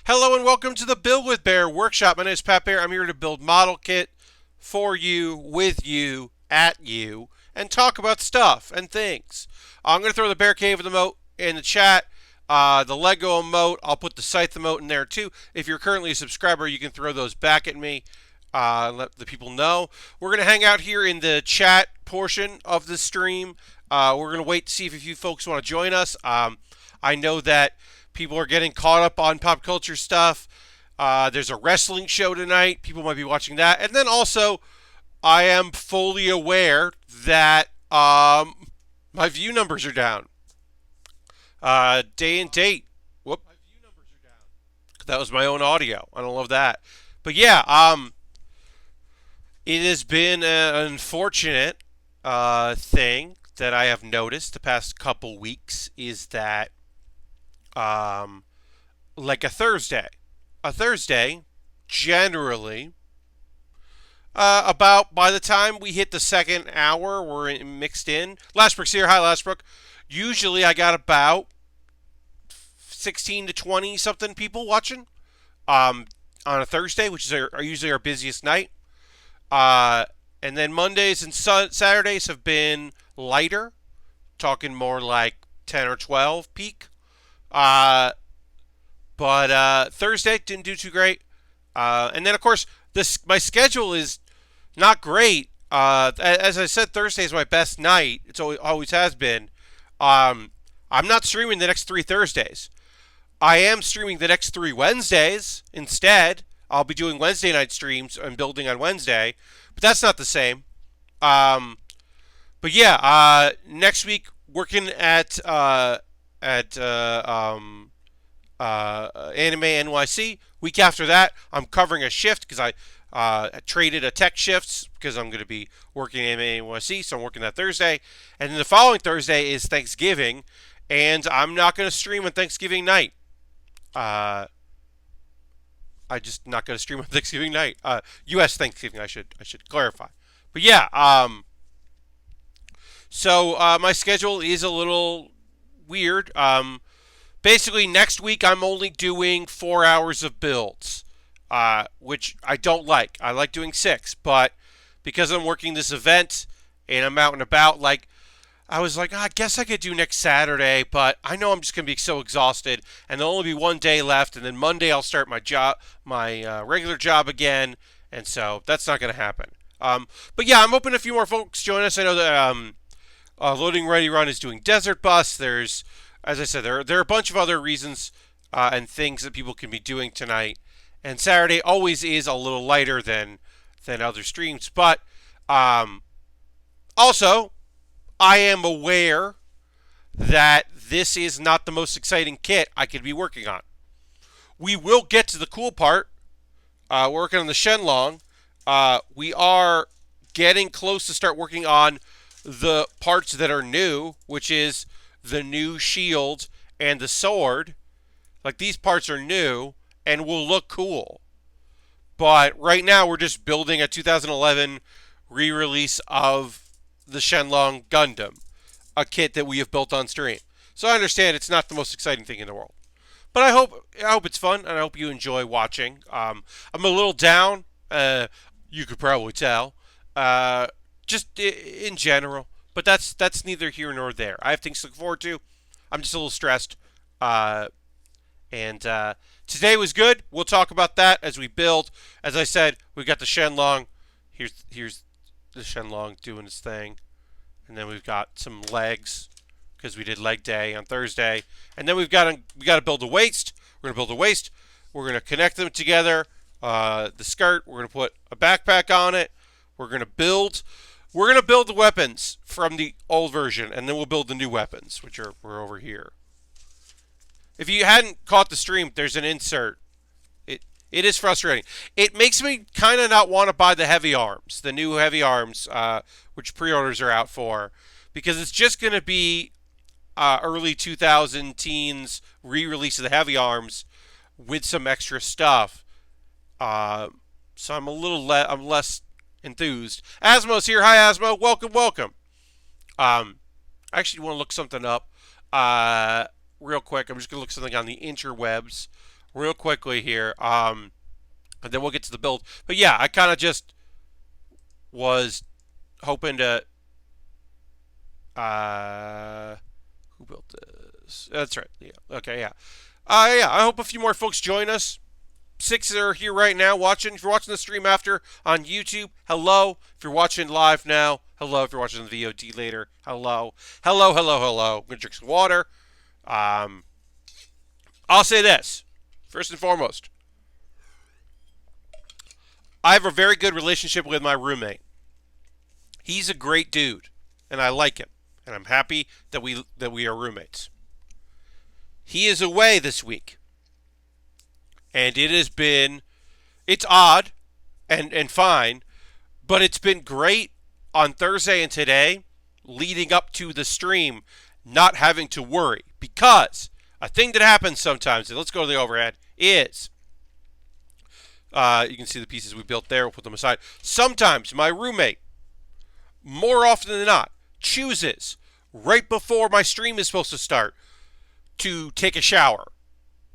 Hello and welcome to the Build with Baer workshop. My name is Pat Baer. I'm here to build model kit for you, with you, at you, and talk about stuff and things. I'm going to throw the Bear Cave emote in the chat. The Lego emote, I'll put the Scythe emote in there too. If you're currently a subscriber, you can throw those back at me. Let the people know. We're going to hang out here in the chat portion of the stream. We're going to wait to see if a few folks want to join us. I know that people are getting caught up on pop culture stuff. There's a wrestling show tonight. People might be watching that. And then also, I am fully aware that my view numbers are down. Day and date. Whoop. That was my own audio. I don't love that. But yeah, it has been an unfortunate thing that I have noticed the past couple weeks is that like a Thursday generally about by the time we hit the second hour, we're mixed in. Lashbrook's here. Hi, Lashbrook. Usually I got about 16 to 20 something people watching on a Thursday, which is usually our busiest night. And then Mondays and Saturdays have been lighter, talking more like 10 or 12 peak. But Thursday didn't do too great. And then, of course, my schedule is not great. As I said, Thursday is my best night. It's always has been. I'm not streaming the next 3 Thursdays. I am streaming the next 3 Wednesdays instead. I'll be doing Wednesday night streams and building on Wednesday, but that's not the same. But yeah, next week working at Anime NYC. Week after that, I'm covering a shift because I traded a tech shifts because I'm going to be working Anime NYC, so I'm working that Thursday. And then the following Thursday is Thanksgiving, and I'm not going to stream on Thanksgiving night. I just not going to stream on Thanksgiving night. U.S. Thanksgiving, I should clarify. But yeah, so my schedule is a little weird. Basically, next week I'm only doing 4 hours of builds, which I don't like. I like doing 6, but because I'm working this event and I'm out and about, like, I was like, I guess I could do next Saturday, but I know I'm just going to be so exhausted, and there'll only be one day left, and then Monday I'll start my job, my regular job again, and so that's not going to happen. But yeah, I'm hoping a few more folks join us. I know that Loading Ready Run is doing Desert Bus. There's, as I said, there are a bunch of other reasons and things that people can be doing tonight, and Saturday always is a little lighter than other streams, but also, I am aware that this is not the most exciting kit I could be working on. We will get to the cool part. Working on the Shenlong. We are getting close to start working on the parts that are new, which is the new shield and the sword. Like, these parts are new and will look cool. But right now we're just building a 2011 re-release of the Shenlong Gundam, a kit that we have built on stream. So I understand it's not the most exciting thing in the world, but I hope it's fun and I hope you enjoy watching. I'm a little down. You could probably tell, just in general, but that's neither here nor there. I have things to look forward to. I'm just a little stressed, and today was good. We'll talk about that as we build. As I said, we got the Shenlong. Here's the Shenlong doing its thing, and then we've got some legs because we did leg day on Thursday, and then we got to build a waist. We're gonna build a waist. We're gonna connect them together. The skirt. We're gonna put a backpack on it. We're gonna build the weapons from the old version, and then we'll build the new weapons, which we're over here. If you hadn't caught the stream, there's an insert. It is frustrating. It makes me kind of not want to buy the heavy arms, the new heavy arms, which pre-orders are out for, because it's just going to be early 2000 teens re-release of the heavy arms with some extra stuff. So I'm I'm less enthused. Asmo's here. Hi, Asmo. Welcome, welcome. I actually want to look something up real quick. I'm just going to look something on the interwebs real quickly here, and then we'll get to the build. But yeah, I kind of just was hoping to. Who built this? That's right. Yeah. Okay. Yeah. Yeah. I hope a few more folks join us. 6 are here right now watching. If you're watching the stream after on YouTube, hello. If you're watching live now, hello. If you're watching the VOD later, hello. Hello, hello, hello. I'm going to drink some water. I'll say this. First and foremost, I have a very good relationship with my roommate. He's a great dude, and I like him. And I'm happy that we are roommates. He is away this week. And it's odd and fine, but it's been great on Thursday and today, leading up to the stream, not having to worry. Because a thing that happens sometimes, and let's go to the overhead, is, you can see the pieces we built there, we'll put them aside. Sometimes my roommate, more often than not, chooses, right before my stream is supposed to start, to take a shower,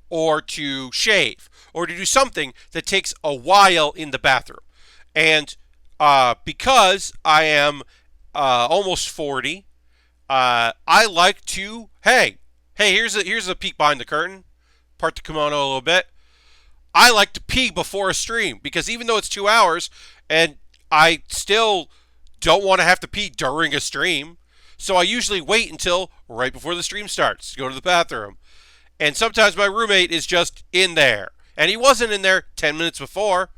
or to shave, or to do something that takes a while in the bathroom. And because I am almost 40, I like to, hey, here's a peek behind the curtain, part the kimono a little bit. I like to pee before a stream, because even though it's 2 hours, and I still don't want to have to pee during a stream, so I usually wait until right before the stream starts to go to the bathroom. And sometimes my roommate is just in there. And he wasn't in there 10 minutes before.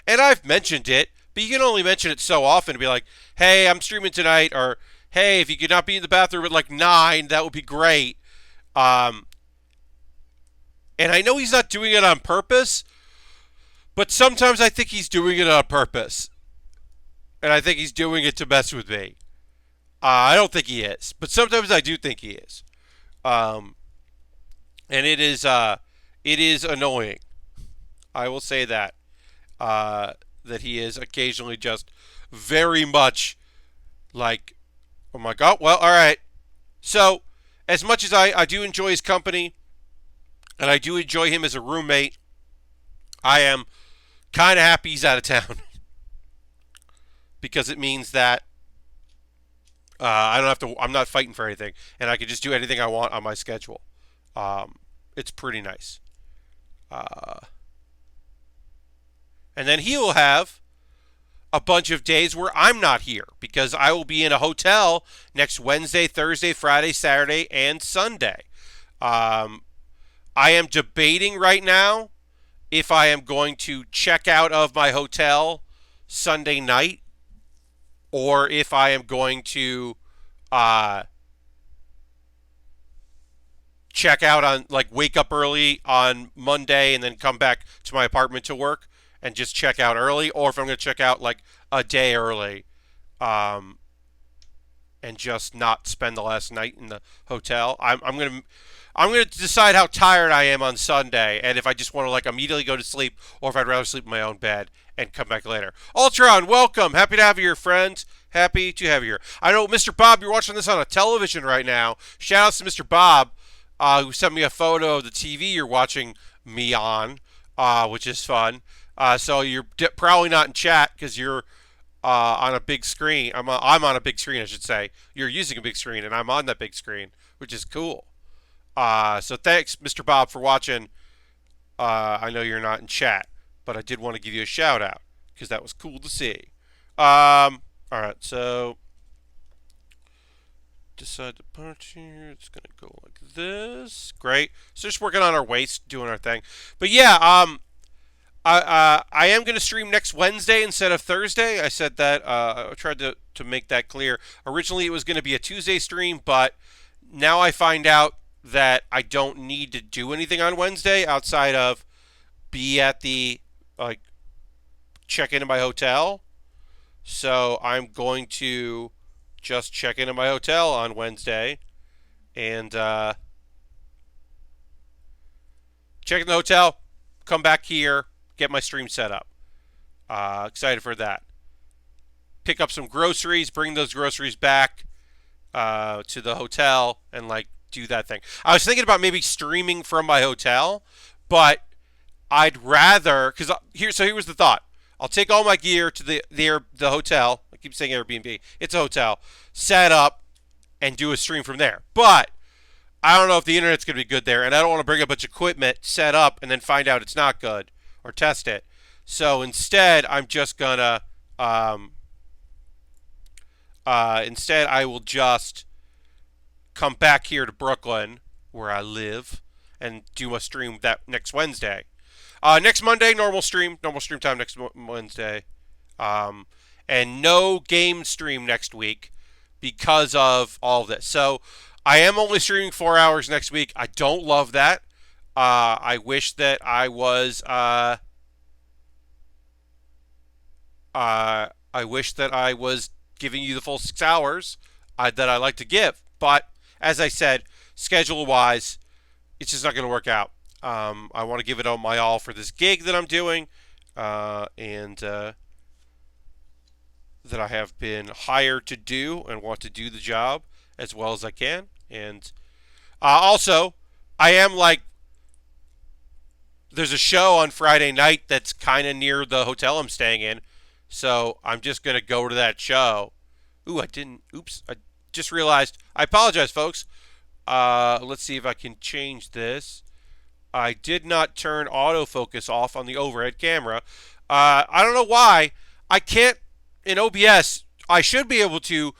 And I've mentioned it, but you can only mention it so often to be like, hey, I'm streaming tonight, or hey, if you could not be in the bathroom at like 9, that would be great. And I know he's not doing it on purpose, but sometimes I think he's doing it on purpose. And I think he's doing it to mess with me. I don't think he is, but sometimes I do think he is. And it is annoying. I will say that that he is occasionally just very much like, oh my god, well, all right. So, as much as I do enjoy his company, and I do enjoy him as a roommate, I am kind of happy he's out of town. Because it means that I don't have to, I'm not fighting for anything, and I can just do anything I want on my schedule. It's pretty nice. And then he will have a bunch of days where I'm not here, because I will be in a hotel next Wednesday, Thursday, Friday, Saturday, and Sunday. I am debating right now if I am going to check out of my hotel Sunday night, or if I am going to check out on, like, wake up early on Monday and then come back to my apartment to work and just check out early, or if I'm going to check out like a day early and just not spend the last night in the hotel. I'm going to decide how tired I am on Sunday, and if I just want to like immediately go to sleep, or if I'd rather sleep in my own bed and come back later. Ultron, welcome. Happy to have you here, friends. Happy to have you here. I know, Mr. Bob, you're watching this on a television right now. Shout outs to Mr. Bob, who sent me a photo of the TV you're watching me on, which is fun. So you're probably not in chat because you're on a big screen. I'm on a big screen, I should say. You're using a big screen, and I'm on that big screen, which is cool. So thanks, Mr. Bob, for watching. I know you're not in chat, but I did want to give you a shout out because that was cool to see. All right, so decide departure. It's gonna go like this. Great. So just working on our waist, doing our thing. But yeah, I am going to stream next Wednesday instead of Thursday. I said that. I tried to make that clear. Originally, it was going to be a Tuesday stream, but now I find out that I don't need to do anything on Wednesday outside of be at the, like, check into my hotel. So I'm going to just check into my hotel on Wednesday and check in the hotel, come back here, get my stream set up. Excited for that. Pick up some groceries, bring those groceries back to the hotel, and like do that thing. I was thinking about maybe streaming from my hotel, but I'd rather, because here was the thought. I'll take all my gear to the hotel. I keep saying Airbnb. It's a hotel. Set up and do a stream from there. But I don't know if the internet's going to be good there, and I don't want to bring a bunch of equipment, set up, and then find out it's not good or test it. So instead, I'm just gonna instead I will just come back here to Brooklyn where I live and do a stream that next Wednesday. Next Monday, normal stream time next Wednesday, and no game stream next week because of all of this. So I am only streaming 4 hours next week. I don't love that. I wish that I was. I wish that I was giving you the full 6 hours that I like to give. But as I said, schedule-wise, it's just not going to work out. I want to give it all my all for this gig that I'm doing, and that I have been hired to do and want to do the job as well as I can. And also, I am like, there's a show on Friday night that's kind of near the hotel I'm staying in. So I'm just going to go to that show. Oops. I just realized. I apologize, folks. Let's see if I can change this. I did not turn autofocus off on the overhead camera. I don't know why. I can't, in OBS, I should be able to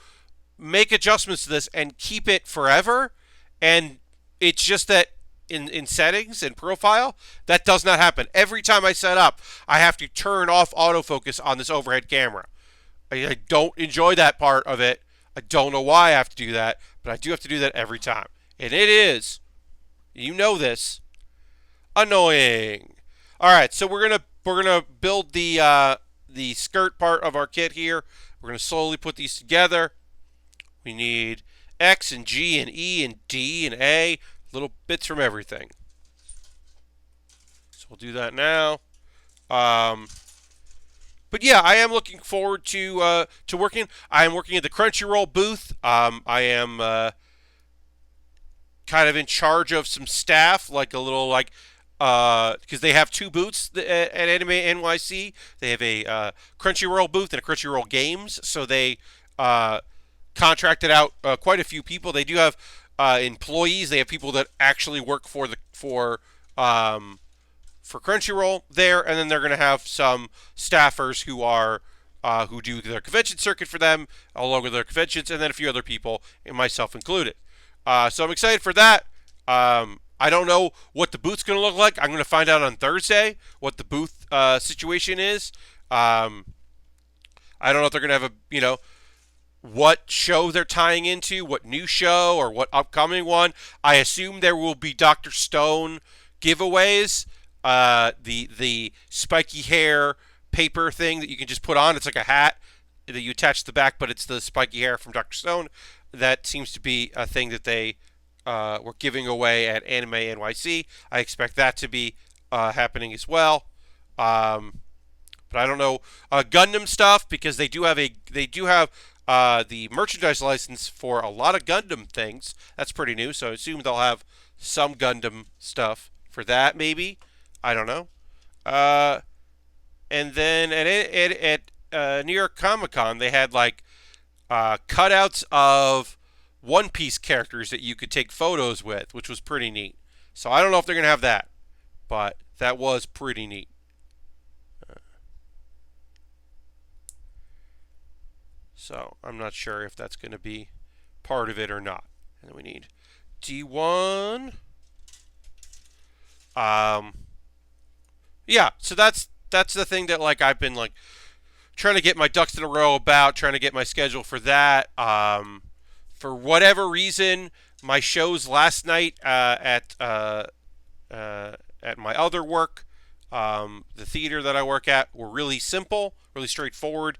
make adjustments to this and keep it forever. And it's just that in settings and profile, that does not happen. Every time I set up, I have to turn off autofocus on this overhead camera. I don't enjoy that part of it. I don't know why I have to do that, but I do have to do that every time. And it is, you know this, annoying. All right, so we're gonna build the skirt part of our kit here. We're gonna slowly put these together. We need X and G and E and D and A, little bits from everything. So we'll do that now. But yeah, I am looking forward to working. I am working at the Crunchyroll booth. I am kind of in charge of some staff, like a little because they have two booths at Anime NYC. They have a Crunchyroll booth and a Crunchyroll Games. So they contracted out quite a few people. They do have employees. They have people that actually work for Crunchyroll there, and then they're going to have some staffers who are who do their convention circuit for them, along with their conventions, and then a few other people, and myself included. So I'm excited for that. I don't know what the booth's going to look like. I'm going to find out on Thursday what the booth situation is. I don't know if they're going to have what show they're tying into, what new show or what upcoming one. I assume there will be Dr. Stone giveaways. The spiky hair paper thing that you can just put on. It's like a hat that you attach to the back, but it's the spiky hair from Dr. Stone. That seems to be a thing that they were giving away at Anime NYC. I expect that to be happening as well. But I don't know Gundam stuff, because they do have the merchandise license for a lot of Gundam things. That's pretty new, so I assume they'll have some Gundam stuff for that, maybe. I don't know. And then at New York Comic Con, they had cutouts of One Piece characters that you could take photos with, which was pretty neat. So I don't know if they're going to have that, but that was pretty neat. So I'm not sure if that's going to be part of it or not. And then we need D1. Yeah, so that's the thing that I've been trying to get my ducks in a row about, trying to get my schedule for that. For whatever reason, my shows last night at my other work, the theater that I work at, were really simple, really straightforward,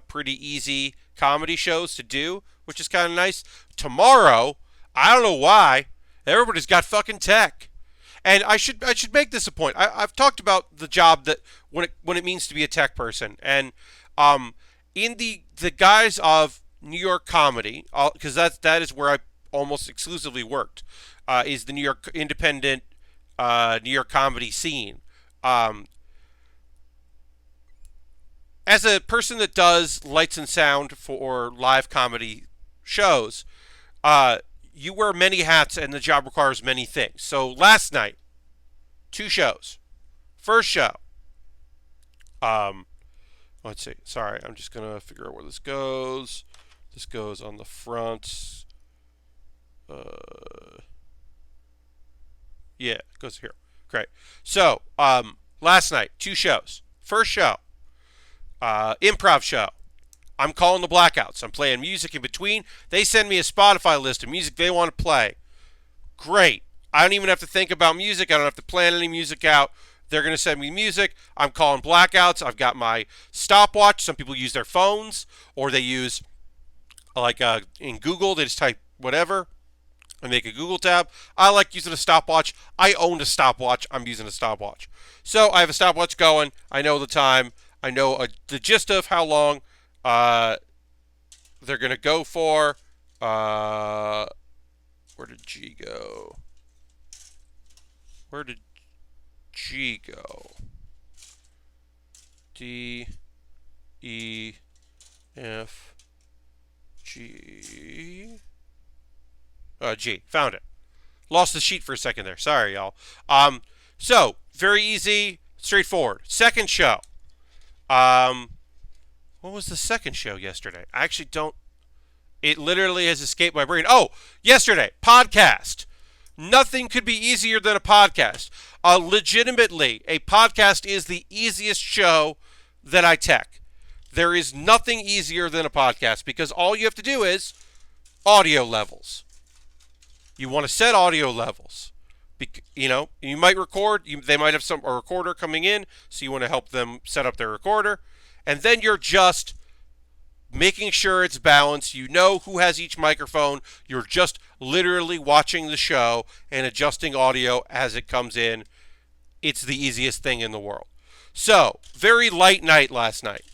pretty easy comedy shows to do, which is kind of nice. Tomorrow, I don't know why, everybody's got fucking tech. And I should make this a point. I've talked about the job that when it means to be a tech person, and in the guise of New York comedy, because that is where I almost exclusively worked, is the New York independent New York comedy scene. Um, as a person that does lights and sound for live comedy shows, uh, you wear many hats and the job requires many things. So last night, 2 shows. First show, um, let's see. Sorry, I'm just gonna figure out where this goes. This goes on the front. Yeah, it goes here. Great. So, last night, 2 shows. First show, improv show. I'm calling the blackouts. I'm playing music in between. They send me a Spotify list of music they want to play. Great. I don't even have to think about music. I don't have to plan any music out. They're going to send me music. I'm calling blackouts. I've got my stopwatch. Some people use their phones, or they use, like in Google, they just type whatever and make a Google tab. I like using a stopwatch. I own a stopwatch. I'm using a stopwatch. So I have a stopwatch going. I know the time. I know the gist of how long they're going to go for. Where did G go? Where did G go? D, E, F, G. G. Found it. Lost the sheet for a second there. Sorry, y'all. So, very easy, straightforward. Second show. What was the second show yesterday? I actually don't. It literally has escaped my brain. Oh, yesterday, podcast. Nothing could be easier than a podcast. Legitimately, a podcast is the easiest show that I tech. There is nothing easier than a podcast because all you have to do is audio levels. You want to set audio levels. You might record. They might have a recorder coming in, so you want to help them set up their recorder. And then you're just making sure it's balanced. You know who has each microphone. You're just literally watching the show and adjusting audio as it comes in. It's the easiest thing in the world. So, very light night last night.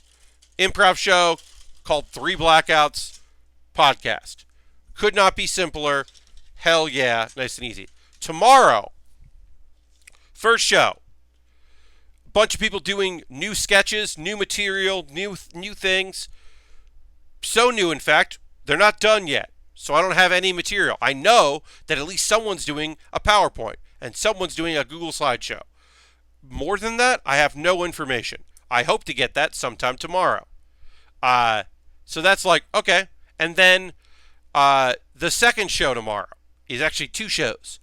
Improv show called 3 Blackouts podcast. Could not be simpler. Hell yeah, nice and easy. Tomorrow, first show. Bunch of people doing new sketches, new material, new things. So new, in fact, they're not done yet. So I don't have any material. I know that at least someone's doing a PowerPoint and someone's doing a Google slideshow. More than that, I have no information. I hope to get that sometime tomorrow. So that's like, okay. And then the second show tomorrow is actually 2 shows.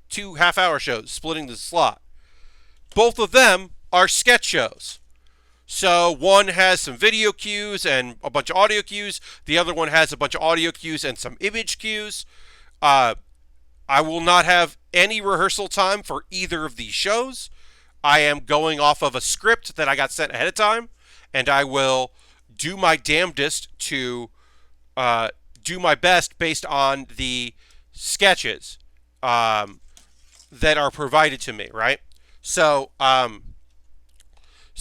2 half-hour shows, splitting the slot. Both of them are sketch shows. So one has some video cues and a bunch of audio cues. The other one has a bunch of audio cues and some image cues. I will not have any rehearsal time for either of these shows. I am going off of a script that I got sent ahead of time, and I will do my damnedest to do my best based on the sketches that are provided to me, right? So I'm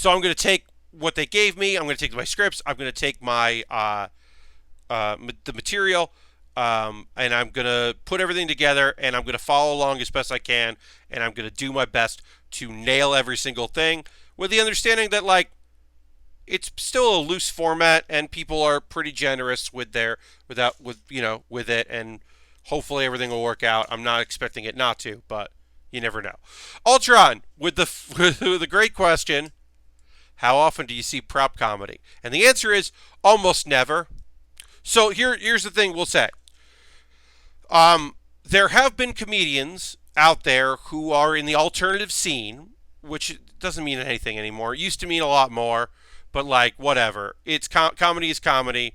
going to take what they gave me. I'm going to take my scripts. I'm going to take my the material, and I'm going to put everything together, and I'm going to follow along as best I can, and I'm going to do my best to nail every single thing with the understanding that, like, it's still a loose format, and people are pretty generous with it, and hopefully everything will work out. I'm not expecting it not to, but you never know. Ultron with the great question: how often do you see prop comedy? And the answer is almost never. So here's the thing we'll say. There have been comedians out there who are in the alternative scene, which doesn't mean anything anymore. It used to mean a lot more, but like whatever. It's comedy is comedy.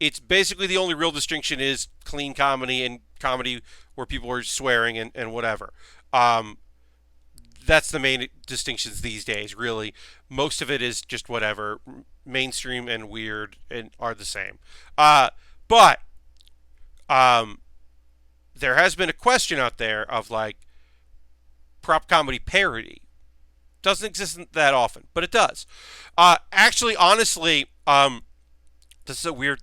It's basically the only real distinction is clean comedy and comedy where people are swearing and whatever. That's the main distinctions these days, really. Most of it is just whatever. Mainstream and weird and are the same. But there has been a question out there of like prop comedy parody. Doesn't exist that often, but it does. Actually, honestly, this is a weird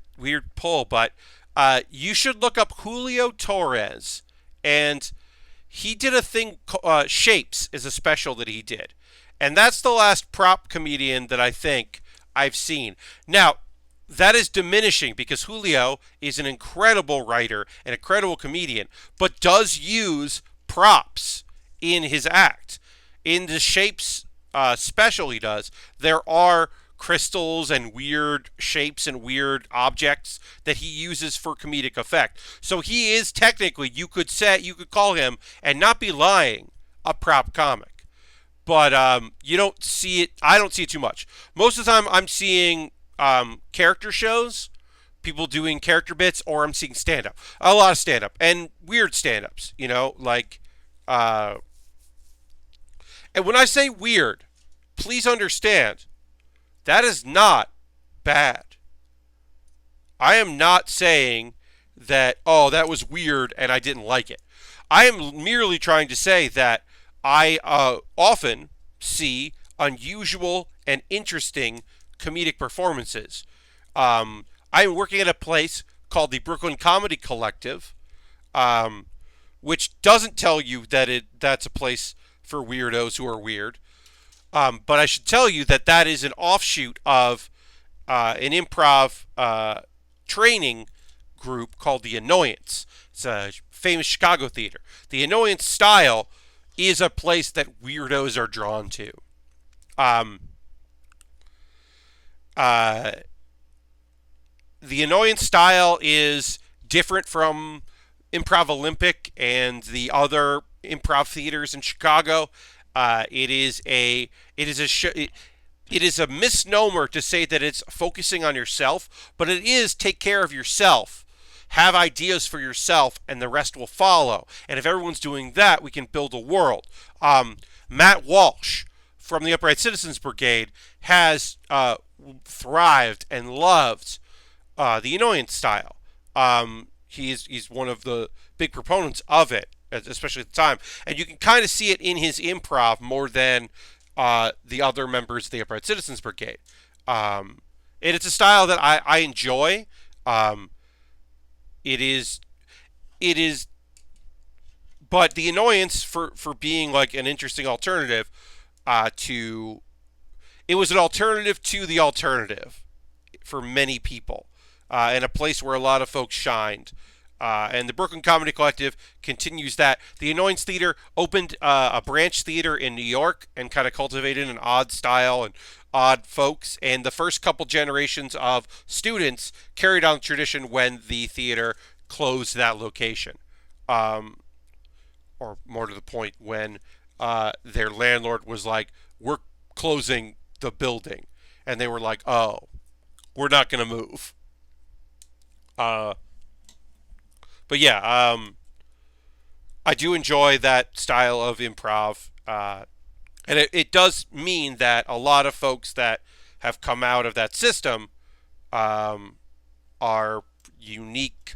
pull, but you should look up Julio Torres, and he did a thing. Shapes is a special that he did, And that's the last prop comedian that I think I've seen. Now, that is diminishing because Julio is an incredible writer, an incredible comedian, but does use props in his act. In the shapes special he does, there are crystals and weird shapes and weird objects that he uses for comedic effect. So he is technically, you could call him, and not be lying, a prop comic. But you don't see it. I don't see it too much. Most of the time, I'm seeing character shows, people doing character bits, or I'm seeing stand up. A lot of stand up and weird stand ups, like. And when I say weird, please understand that is not bad. I am not saying that, oh, that was weird and I didn't like it. I am merely trying to say that I often see unusual and interesting comedic performances. I am working at a place called the Brooklyn Comedy Collective, which doesn't tell you that that's a place for weirdos who are weird. But I should tell you that that is an offshoot of an improv training group called The Annoyance. It's a famous Chicago theater. The Annoyance style is a place that weirdos are drawn to. The Annoyance style is different from Improv Olympic and the other improv theaters in Chicago. It is a misnomer to say that it's focusing on yourself, but it is take care of yourself, have ideas for yourself, and the rest will follow. And if everyone's doing that, we can build a world. Matt Walsh from the Upright Citizens Brigade has thrived and loved the Annoyance style. He's one of the big proponents of it, especially at the time. And you can kind of see it in his improv more than the other members of the Upright Citizens Brigade. And it's a style that I enjoy. It is, but the Annoyance for being like an interesting alternative it was an alternative to the alternative for many people, and a place where a lot of folks shined. And the Brooklyn Comedy Collective continues that. The Annoyance Theater opened a branch theater in New York and kind of cultivated an odd style and odd folks. And the first couple generations of students carried on the tradition when the theater closed that location. Or more to the point, when their landlord was like, we're closing the building. And they were like, oh, we're not going to move. But yeah, I do enjoy that style of improv. And it does mean that a lot of folks that have come out of that system are unique,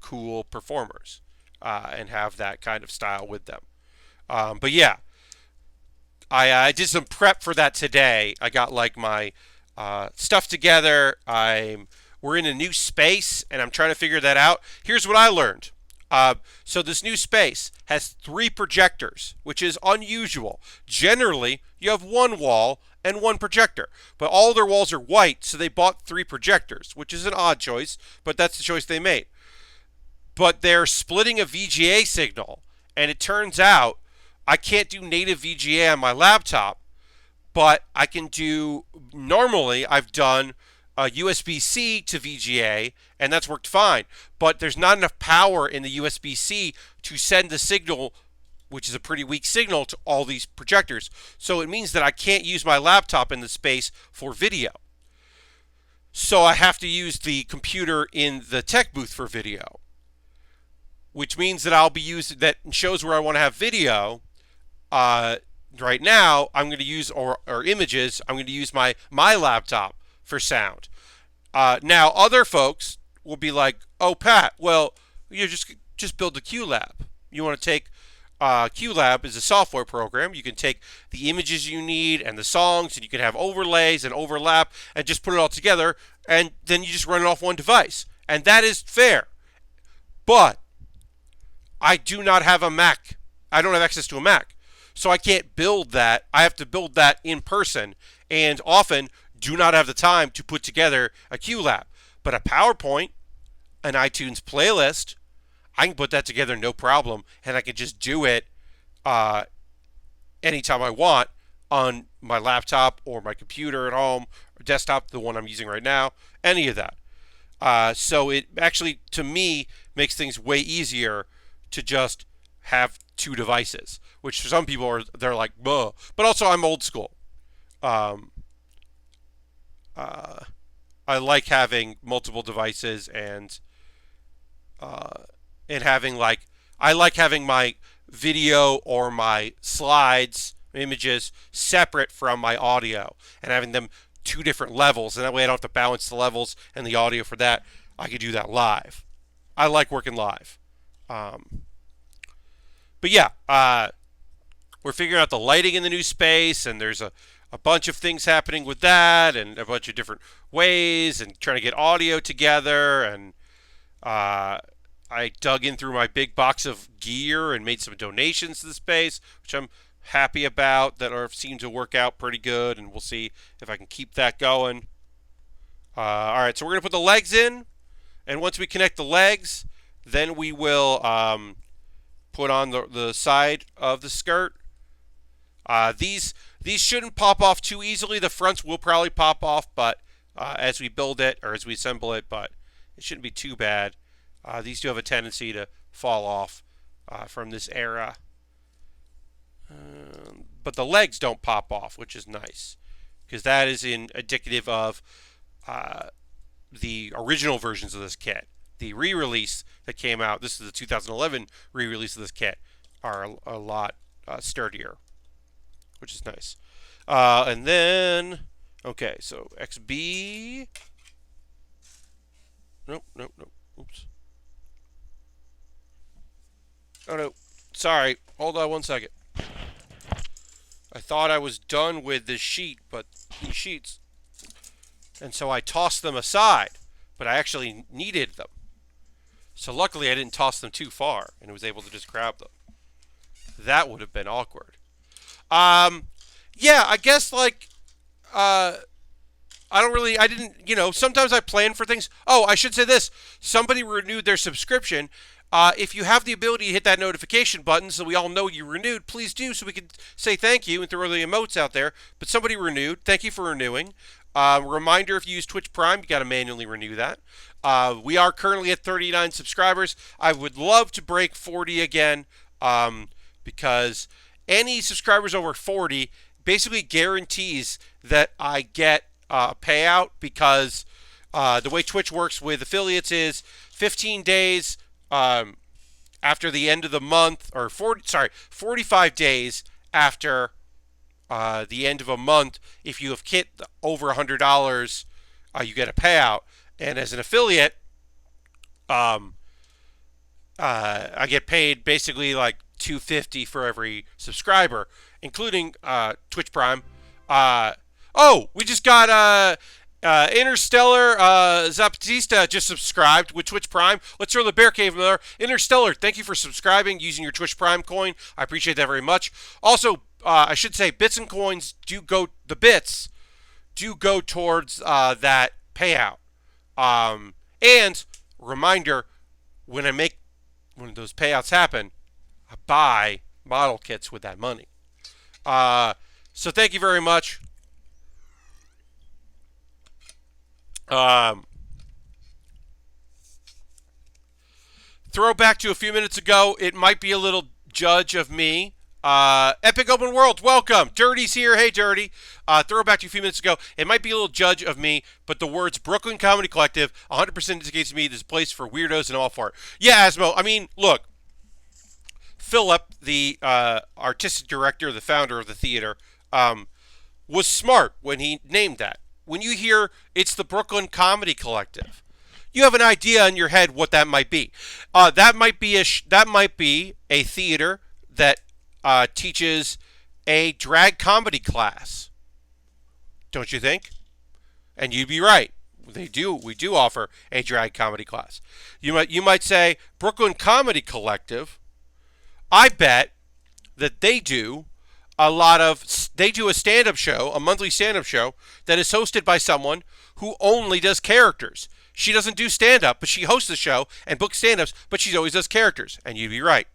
cool performers and have that kind of style with them. But yeah, I did some prep for that today. I got like my stuff together. We're in a new space, and I'm trying to figure that out. Here's what I learned. So this new space has 3 projectors, which is unusual. Generally, you have one wall and one projector, but all their walls are white, so they bought 3 projectors, which is an odd choice, but that's the choice they made. But they're splitting a VGA signal, and it turns out I can't do native VGA on my laptop, but I can do, normally I've done USB-C to VGA, and that's worked fine. But there's not enough power in the USB-C to send the signal, which is a pretty weak signal, to all these projectors. So it means that I can't use my laptop in the space for video. So I have to use the computer in the tech booth for video, which means that I'll be using that in shows where I want to have video. Right now, I'm going to use or images. I'm going to use my laptop for sound. Now, other folks will be like, "Oh, Pat, well, you just build the QLab. You want to take QLab is a software program. You can take the images you need and the songs, and you can have overlays and overlap, and just put it all together, and then you just run it off one device, and that is fair. But I do not have a Mac. I don't have access to a Mac, So I can't build that. I have to build that in person, and often do not have the time to put together a QLab. But a PowerPoint, an iTunes playlist, I can put that together no problem, and I can just do it uh, anytime I want on my laptop or my computer at home or desktop, the one I'm using right now, any of that. So it actually, to me, makes things way easier to just have two devices, which for some people they're like, "Buh." But also I'm old school. Um, uh, I like having multiple devices uh, and having like I like having my video or my slides images separate from my audio and having them two different levels, and that way I don't have to balance the levels and the audio for that. I could do that live. I like working live. Um, but yeah, we're figuring out the lighting in the new space, and there's a bunch of things happening with that, and a bunch of different ways, and trying to get audio together. And I dug in through my big box of gear and made some donations to the space, which I'm happy about, that are seem to work out pretty good, and we'll see if I can keep that going. All right, so we're going to put the legs in, and once we connect the legs, then we will put on the side of the skirt. These shouldn't pop off too easily. The fronts will probably pop off, but as we build it or as we assemble it, but it shouldn't be too bad. These do have a tendency to fall off from this era. But the legs don't pop off, which is nice, because that is indicative of the original versions of this kit. The re-release that came out, this is the 2011 re-release of this kit, are a lot sturdier, which is nice. And then, okay, so XB. Nope. Oops. Oh no, sorry. Hold on one second. I thought I was done with this sheet, but these sheets, and so I tossed them aside, but I actually needed them. So luckily I didn't toss them too far and was able to just grab them. That would have been awkward. Yeah, I guess like I didn't, sometimes I plan for things. Oh, I should say this. Somebody renewed their subscription. If you have the ability to hit that notification button so we all know you renewed, please do, so we can say thank you and throw the emotes out there. But somebody renewed. Thank you for renewing. Reminder, if you use Twitch Prime, you got to manually renew that. We are currently at 39 subscribers. I would love to break 40 again, because any subscribers over 40 basically guarantees that I get a payout, because the way Twitch works with affiliates is 15 days after the end of the month, or 45 days after the end of a month. If you have hit over $100, you get a payout. And as an affiliate, I get paid basically like $2.50 for every subscriber, including Twitch Prime. We just got Interstellar Zapatista just subscribed with Twitch Prime. Let's throw the Bear Cave in there. Interstellar, thank you for subscribing using your Twitch Prime coin. I appreciate that very much. Also, I should say bits and coins the bits do go towards that payout. And reminder, when those payouts happen, I buy model kits with that money. So thank you very much. Throwback to a few minutes ago, it might be a little judge of me. Epic Open World, welcome. Dirty's here. Hey, Dirty. Throwback to a few minutes ago, it might be a little judge of me, but the words Brooklyn Comedy Collective 100% indicates to me this place for weirdos and all for it. Yeah, Asmo, I mean, look. Philip, the artistic director, the founder of the theater, was smart when he named that. When you hear it's the Brooklyn Comedy Collective, you have an idea in your head what that might be. That might be a theater that teaches a drag comedy class. Don't you think? And you'd be right. We do offer a drag comedy class. You might say Brooklyn Comedy Collective. I bet that they do they do a stand-up show, a monthly stand-up show that is hosted by someone who only does characters. She doesn't do stand-up, but she hosts the show and books stand-ups, but she always does characters. And you'd be right.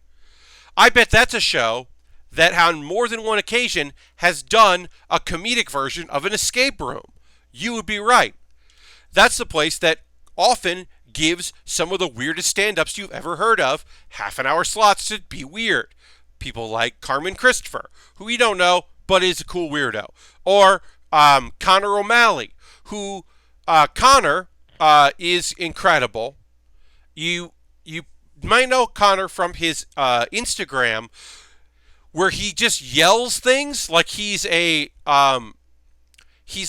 I bet that's a show that on more than one occasion has done a comedic version of an escape room. You would be right. That's the place that often gives some of the weirdest stand-ups you've ever heard of half-an-hour slots to be weird. People like Carmen Christopher, who you don't know, but is a cool weirdo. Or Connor O'Malley, who Connor is incredible. You might know Connor from his Instagram, where he just yells things like he's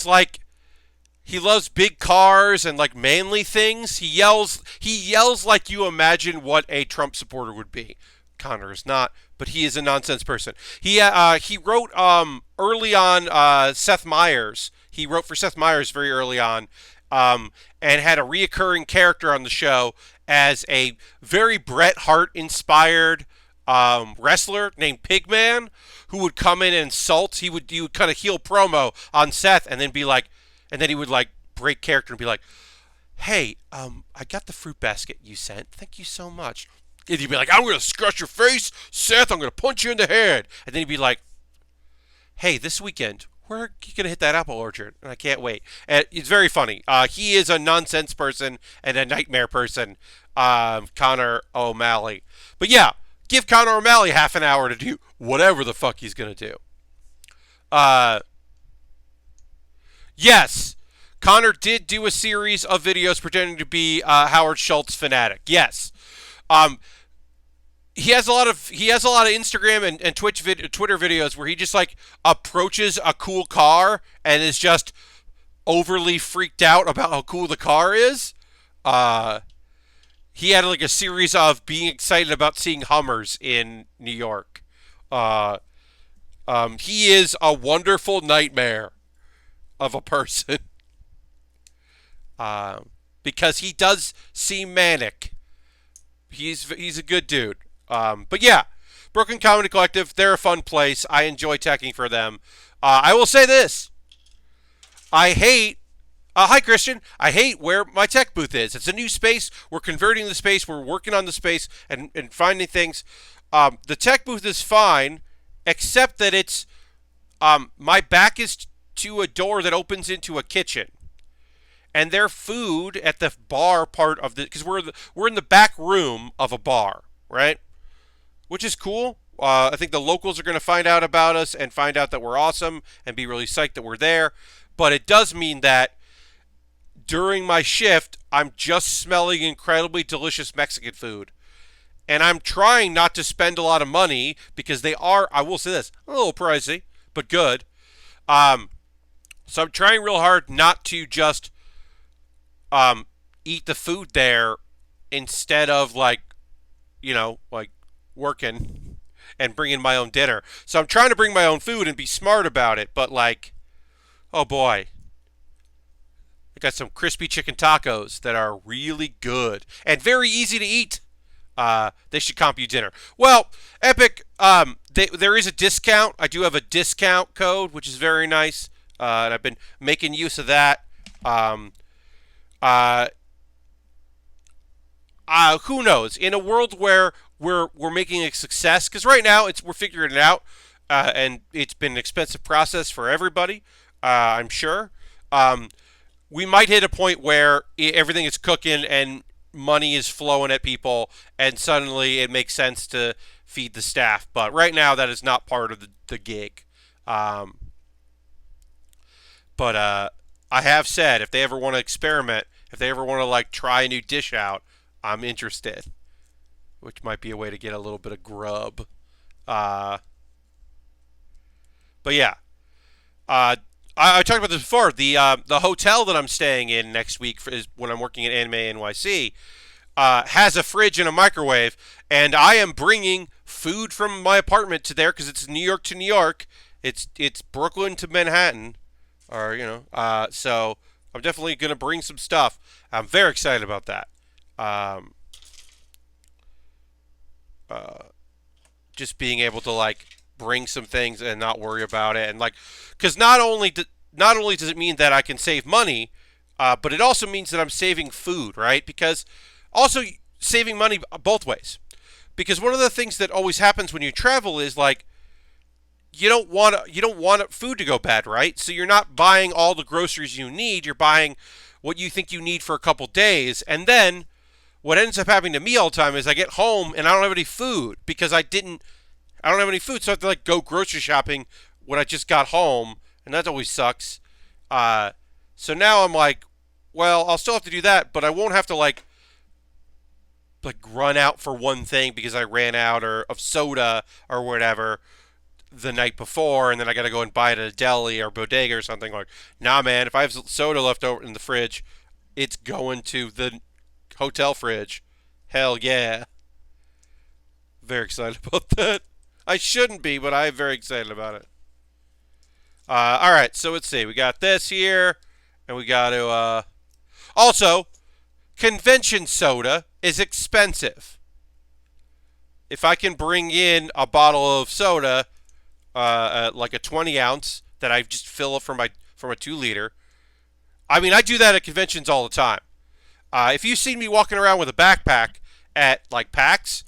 like he loves big cars and like manly things. He yells like you imagine what a Trump supporter would be. Connor is not, but he is a nonsense person. He wrote early on Seth Meyers. He wrote for Seth Meyers very early on, and had a reoccurring character on the show as a very Bret Hart inspired wrestler named Pigman, who would come in and insult. He would kind of heel promo on Seth, and then be like, and then he would like break character and be like, "Hey, I got the fruit basket you sent. Thank you so much." And he'd be like, "I'm going to scratch your face, Seth. I'm going to punch you in the head." And then he'd be like, "Hey, this weekend, we're going to hit that apple orchard, and I can't wait." And it's very funny. He is a nonsense person and a nightmare person, Connor O'Malley. But yeah, give Connor O'Malley half an hour to do whatever the fuck he's going to do. Yes, Connor did do a series of videos pretending to be Howard Schultz fanatic. Yes. He has a lot of Instagram and Twitter videos where he just like approaches a cool car and is just overly freaked out about how cool the car is. He had like a series of being excited about seeing Hummers in New York. He is a wonderful nightmare of a person, because he does seem manic. He's a good dude. But yeah, Brooklyn Comedy Collective, they're a fun place. I enjoy teching for them. I will say this. I hate... hi, Christian. I hate where my tech booth is. It's a new space. We're converting the space. We're working on the space and finding things. The tech booth is fine, except that it's... my back is to a door that opens into a kitchen. And their food at the bar part of the... Because we're in the back room of a bar, right? Which is cool. I think the locals are going to find out about us and find out that we're awesome and be really psyched that we're there. But it does mean that during my shift, I'm just smelling incredibly delicious Mexican food. And I'm trying not to spend a lot of money because they are, I will say this, a little pricey, but good. So I'm trying real hard not to just eat the food there instead of like working and bringing my own dinner. So I'm trying to bring my own food and be smart about it, but like, oh boy. I got some crispy chicken tacos that are really good and very easy to eat. They should comp you dinner. Well, Epic, there is a discount. I do have a discount code, which is very nice. And I've been making use of that. Who knows? In a world where we're making a success, because right now we're figuring it out, and it's been an expensive process for everybody. I'm sure. We might hit a point where everything is cooking and money is flowing at people, and suddenly it makes sense to feed the staff. But right now, that is not part of the gig. But I have said, if they ever want to experiment, if they ever want to like try a new dish out, I'm interested. Which might be a way to get a little bit of grub. But yeah. I talked about this before. The hotel that I'm staying in next week is when I'm working at Anime NYC has a fridge and a microwave, and I am bringing food from my apartment to there because it's New York to New York. It's Brooklyn to Manhattan, or so I'm definitely gonna bring some stuff. I'm very excited about that. Just being able to like bring some things and not worry about it. And like, because not only does it mean that I can save money, but it also means that I'm saving food, right? Because also saving money both ways. Because one of the things that always happens when you travel is like you don't want food to go bad, right? So you're not buying all the groceries you need. You're buying what you think you need for a couple days, and then what ends up happening to me all the time is I get home and I don't have any food because I don't have any food, so I have to like go grocery shopping when I just got home, and that always sucks. Uh, so now I'm like, well, I'll still have to do that, but I won't have to like run out for one thing because I ran out or of soda or whatever the night before, and then I got to go and buy it at a deli or bodega or something. Like, nah, man, if I have soda left over in the fridge, it's going to the hotel fridge. Hell yeah. Very excited about that. I shouldn't be, but I'm very excited about it. All right, so let's see. We got this here, and we got to. Also, convention soda is expensive. If I can bring in a bottle of soda, like a 20 ounce that I just fill up from a 2 liter. I mean, I do that at conventions all the time. If you see me walking around with a backpack at like PAX,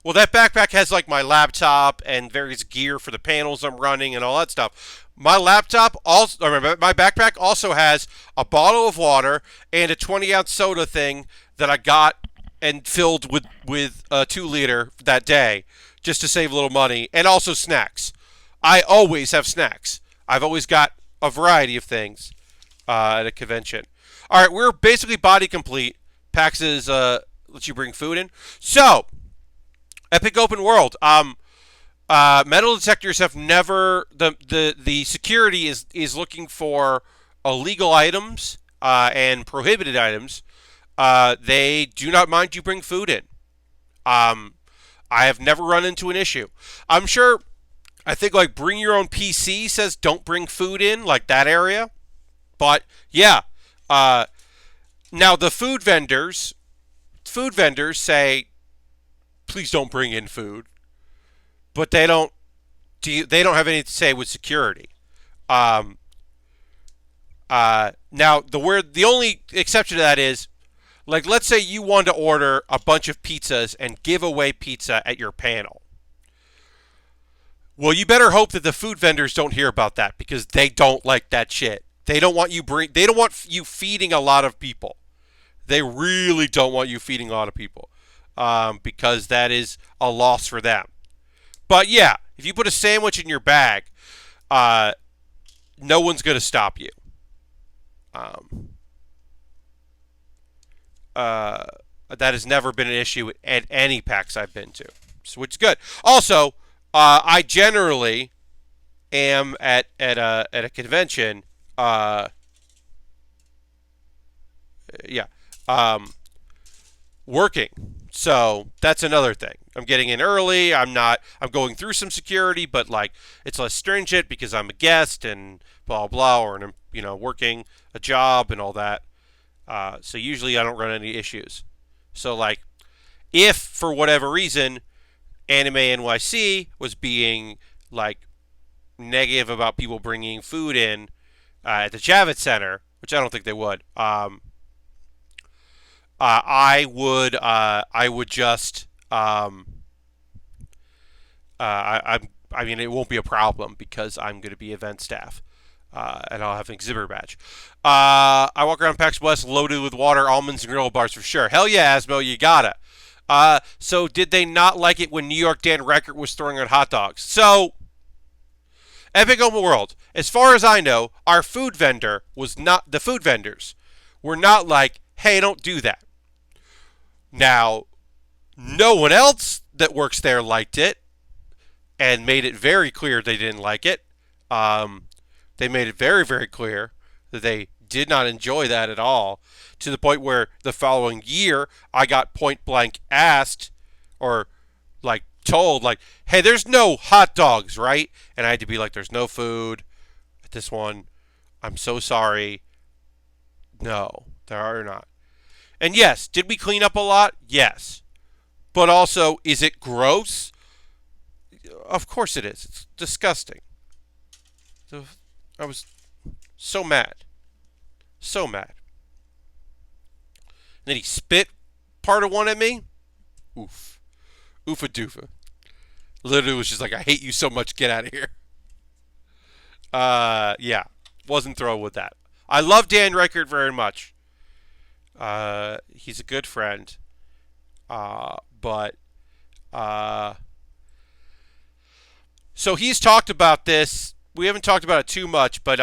well, that backpack has like my laptop and various gear for the panels I'm running and all that stuff. My laptop also, or my backpack also has a bottle of water and a 20-ounce soda thing that I got and filled with a 2 liter that day just to save a little money, and also snacks. I always have snacks. I've always got a variety of things at a convention. All right, we're basically body complete. PAX is lets you bring food in. So, Epic Open World. Metal detectors have never the security is looking for illegal items and prohibited items. They do not mind you bring food in. I have never run into an issue. I'm sure. I think like bring your own PC says don't bring food in, like that area. But yeah, now the food vendors say please don't bring in food, but they don't have anything to say with security. Um, now the only exception to that is like let's say you want to order a bunch of pizzas and give away pizza at your panel. Well, you better hope that the food vendors don't hear about that because they don't like that shit. They don't want you feeding a lot of people. They really don't want you feeding a lot of people because that is a loss for them. But yeah, if you put a sandwich in your bag, no one's going to stop you. Um, that has never been an issue at any PAX I've been to, so which is good. Also, I generally am at a convention. Yeah, working. So that's another thing. I'm getting in early. I'm going through some security, but like it's less stringent because I'm a guest and blah blah, or I'm working a job and all that. So usually I don't run any issues. So like, if for whatever reason Anime NYC was being like negative about people bringing food in at the Javits Center, which I don't think they would. I would just I mean it won't be a problem because I'm going to be event staff. And I'll have an exhibitor badge. I walk around PAX West loaded with water, almonds, and granola bars for sure. Hell yeah, Asmo, you gotta. So did they not like it when New York Dan Reichert was throwing out hot dogs? So, Epic Open World, as far as I know, our food vendor was not, the food vendors were not like, hey, don't do that. Now, no one else that works there liked it and made it very clear they didn't like it. They made it very, very clear that they did not enjoy that at all, to the point where the following year I got point blank asked or like told like, hey, there's no hot dogs, right? And I had to be like, there's no food at this one. I'm so sorry. No, there are not. And yes, did we clean up a lot? Yes. But also, is it gross? Of course it is. It's disgusting. So, I was so mad. So mad. And then he spit part of one at me. Oof. Oofa doofa. Literally was just like, I hate you so much. Get out of here. Yeah. Wasn't thrilled with that. I love Dan Reichert very much. He's a good friend. But so he's talked about this. We haven't talked about it too much, but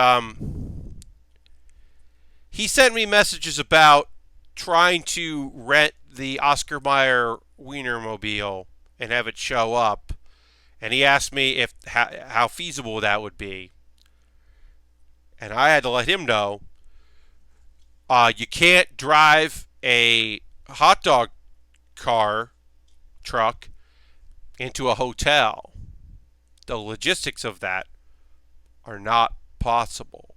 he sent me messages about trying to rent the Oscar Mayer Wienermobile and have it show up, and he asked me if how feasible that would be, and I had to let him know you can't drive a hot dog truck into a hotel. The logistics of that are not possible.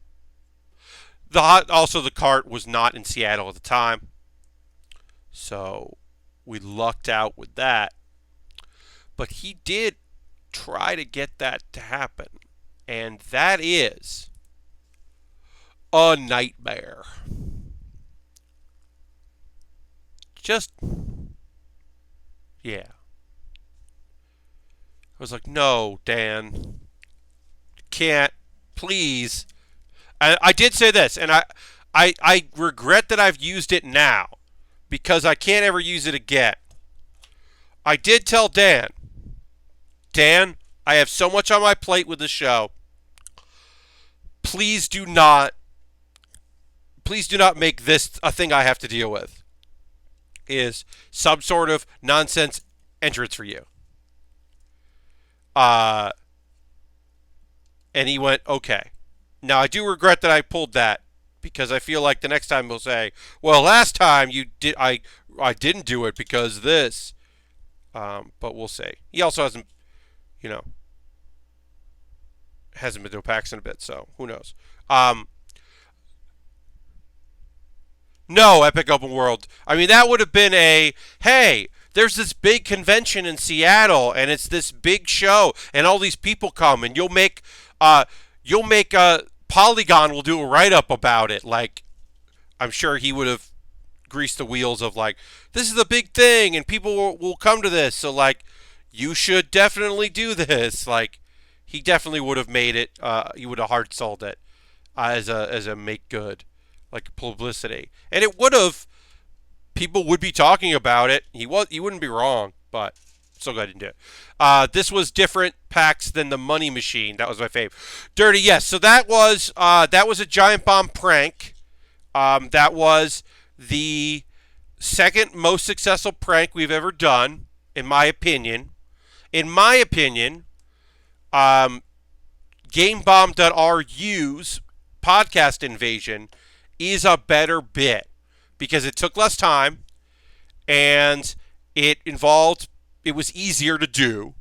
Also, the cart was not in Seattle at the time, so we lucked out with that. But he did try to get that to happen, and that is a nightmare. Just, yeah. I was like, no, Dan, can't, please. I did say this, and I regret that I've used it now because I can't ever use it again. I did tell Dan, I have so much on my plate with the show. Please do not make this a thing I have to deal with. Is some sort of nonsense entrance for you. And he went, okay. Now, I do regret that I pulled that because I feel like the next time he'll say, well, last time you did, I didn't do it because this. But we'll see. He also hasn't been to a PAX in a bit, so who knows. No, Epic Open World. I mean, that would have been hey, there's this big convention in Seattle, and it's this big show, and all these people come, and you'll make Polygon will do a write-up about it. Like, I'm sure he would have greased the wheels of, like, this is a big thing, and people will come to this, so, like, you should definitely do this. Like, he definitely would have made it, he would have hard sold it as a make good, like, publicity. And it would have, people would be talking about it. He wouldn't be wrong, but so glad I didn't do it. This was different PAX than the Money Machine. That was my fave. Dirty, yes. So that was a Giant Bomb prank. That was the second most successful prank we've ever done, in my opinion. In my opinion, GameBomb.ru's podcast invasion is a better bit because it took less time and it was easier to do.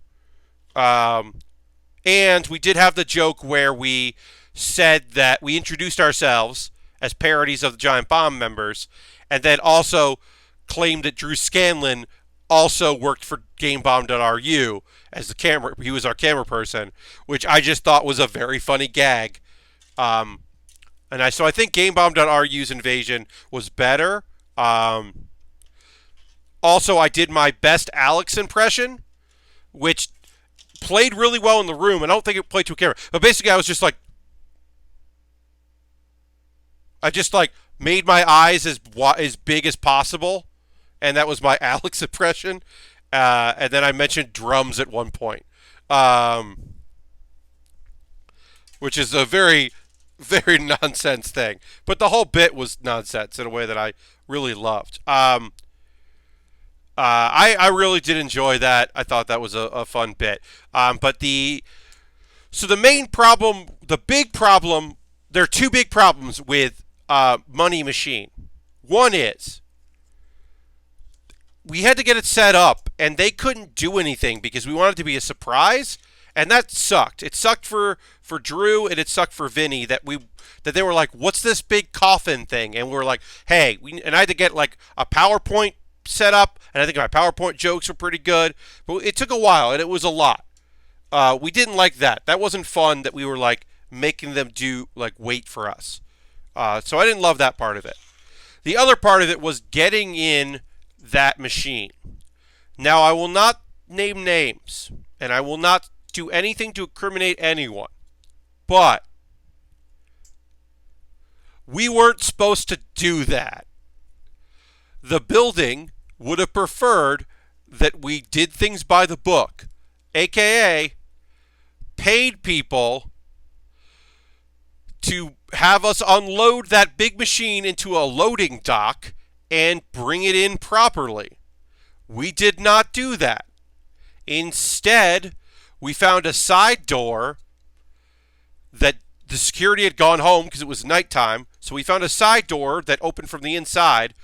And we did have the joke where we said that we introduced ourselves as parodies of the Giant Bomb members and then also claimed that Drew Scanlon also worked for GameBomb.ru as the camera. He was our camera person, which I just thought was a very funny gag. So I think GameBomb.ru's invasion was better. Also, I did my best Alex impression, which played really well in the room. I don't think it played to a camera. But basically, I was just like... I just, like, made my eyes as big as possible. And that was my Alex impression. And then I mentioned drums at one point. Which is a very, very nonsense thing. But the whole bit was nonsense in a way that I really loved. I really did enjoy that. I thought that was a fun bit. So the main problem, the big problem, there are two big problems with Money Machine. One is we had to get it set up, and they couldn't do anything because we wanted it to be a surprise, and that sucked. It sucked for Drew, and it sucked for Vinny that they were like, "What's this big coffin thing?" And we were like, "Hey," and I had to get like a PowerPoint set up, and I think my PowerPoint jokes were pretty good, but it took a while, and it was a lot. We didn't like that. That wasn't fun. That we were like making them do like wait for us. So I didn't love that part of it. The other part of it was getting in that machine. Now I will not name names, and I will not do anything to incriminate anyone, but we weren't supposed to do that. The building would have preferred that we did things by the book, aka paid people to have us unload that big machine into a loading dock and bring it in properly. We did not do that. Instead, we found a side door that the security had gone home because it was nighttime. So we found a side door that opened from the inside,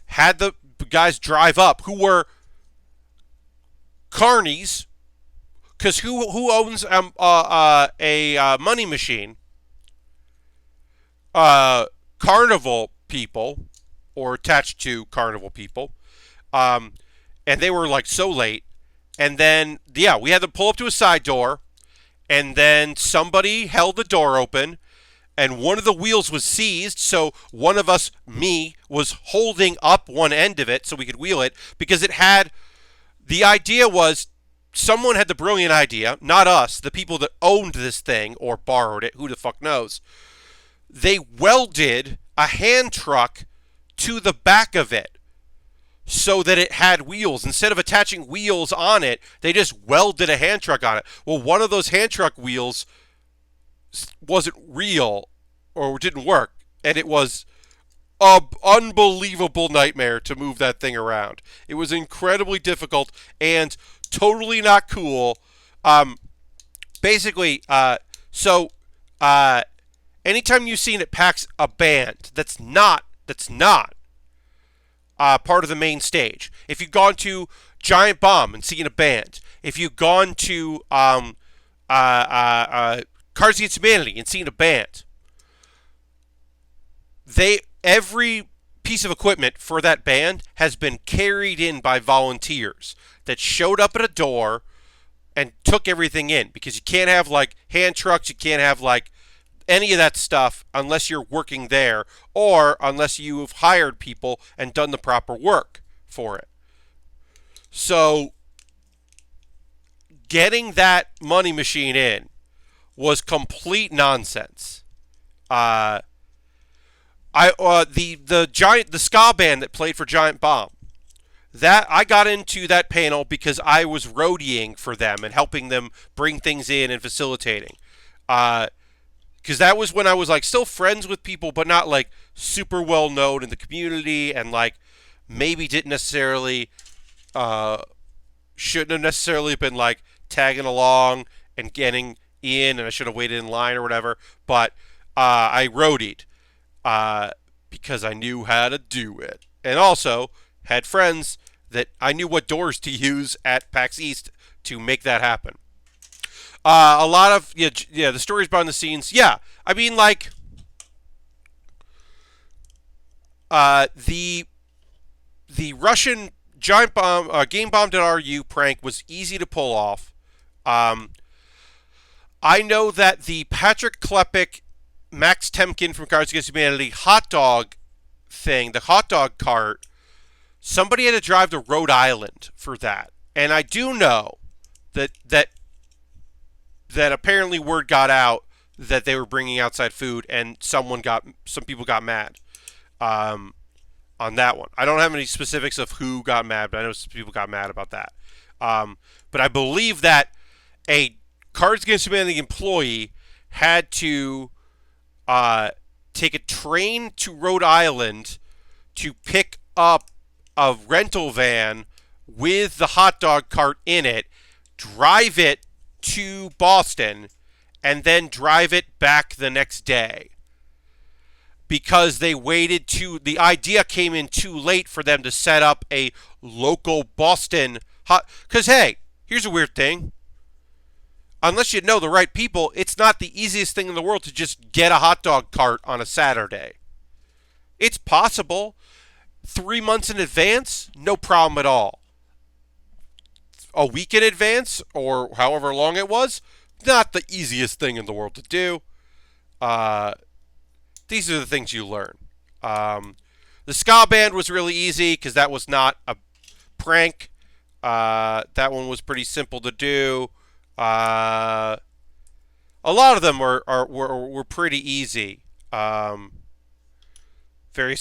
had the guys drive up who were carnies, because who owns a money machine? Carnival people, or attached to carnival people, and they were like so late. And then we had to pull up to a side door, and then somebody held the door open, and one of the wheels was seized. So one of us, me, was holding up one end of it so we could wheel it, because it had, the idea was, someone had the brilliant idea, not us, the people that owned this thing or borrowed it, who the fuck knows. They welded a hand truck to the back of it so that it had wheels. Instead of attaching wheels on it, they just welded a hand truck on it. Well, one of those hand truck wheels wasn't real or didn't work, and it was an unbelievable nightmare to move that thing around. It was incredibly difficult and totally not cool. Basically, anytime you've seen at PAX a band that's not part of the main stage, if you've gone to Giant Bomb and seen a band, if you've gone to Cards Against Humanity and seen a band, every piece of equipment for that band has been carried in by volunteers that showed up at a door and took everything in, because you can't have like hand trucks, you can't have like any of that stuff unless you're working there, or unless you've hired people and done the proper work for it. So getting that money machine in was complete nonsense. The ska band that played for Giant Bomb, that I got into that panel because I was roadieing for them and helping them bring things in and facilitating. Because that was when I was like still friends with people, but not like super well known in the community, and like maybe didn't necessarily shouldn't have necessarily been like tagging along and getting in, and I should have waited in line or whatever. But I roadied because I knew how to do it, and also had friends that I knew what doors to use at PAX East to make that happen. A lot of the stories behind the scenes. Yeah, I mean, like the Russian Giant Bomb GameBomb.ru prank was easy to pull off. I know that the Patrick Klepek, Max Temkin from Cards Against Humanity hot dog thing, the hot dog cart, somebody had to drive to Rhode Island for that, and I do know that apparently word got out that they were bringing outside food, and some people got mad on that one. I don't have any specifics of who got mad, but I know some people got mad about that. But I believe that a Cards Against Humanity employee had to take a train to Rhode Island to pick up a rental van with the hot dog cart in it, drive it to Boston, and then drive it back the next day, because the idea came in too late for them to set up a local Boston because hey, here's a weird thing. Unless you know the right people, it's not the easiest thing in the world to just get a hot dog cart on a Saturday. It's possible. 3 months in advance, no problem at all. a week in advance or however long it was, not the easiest thing in the world to do. Uh, these are the things you learn. The ska band was really easy because that was not a prank. That one was pretty simple to do. A lot of them were pretty easy. Various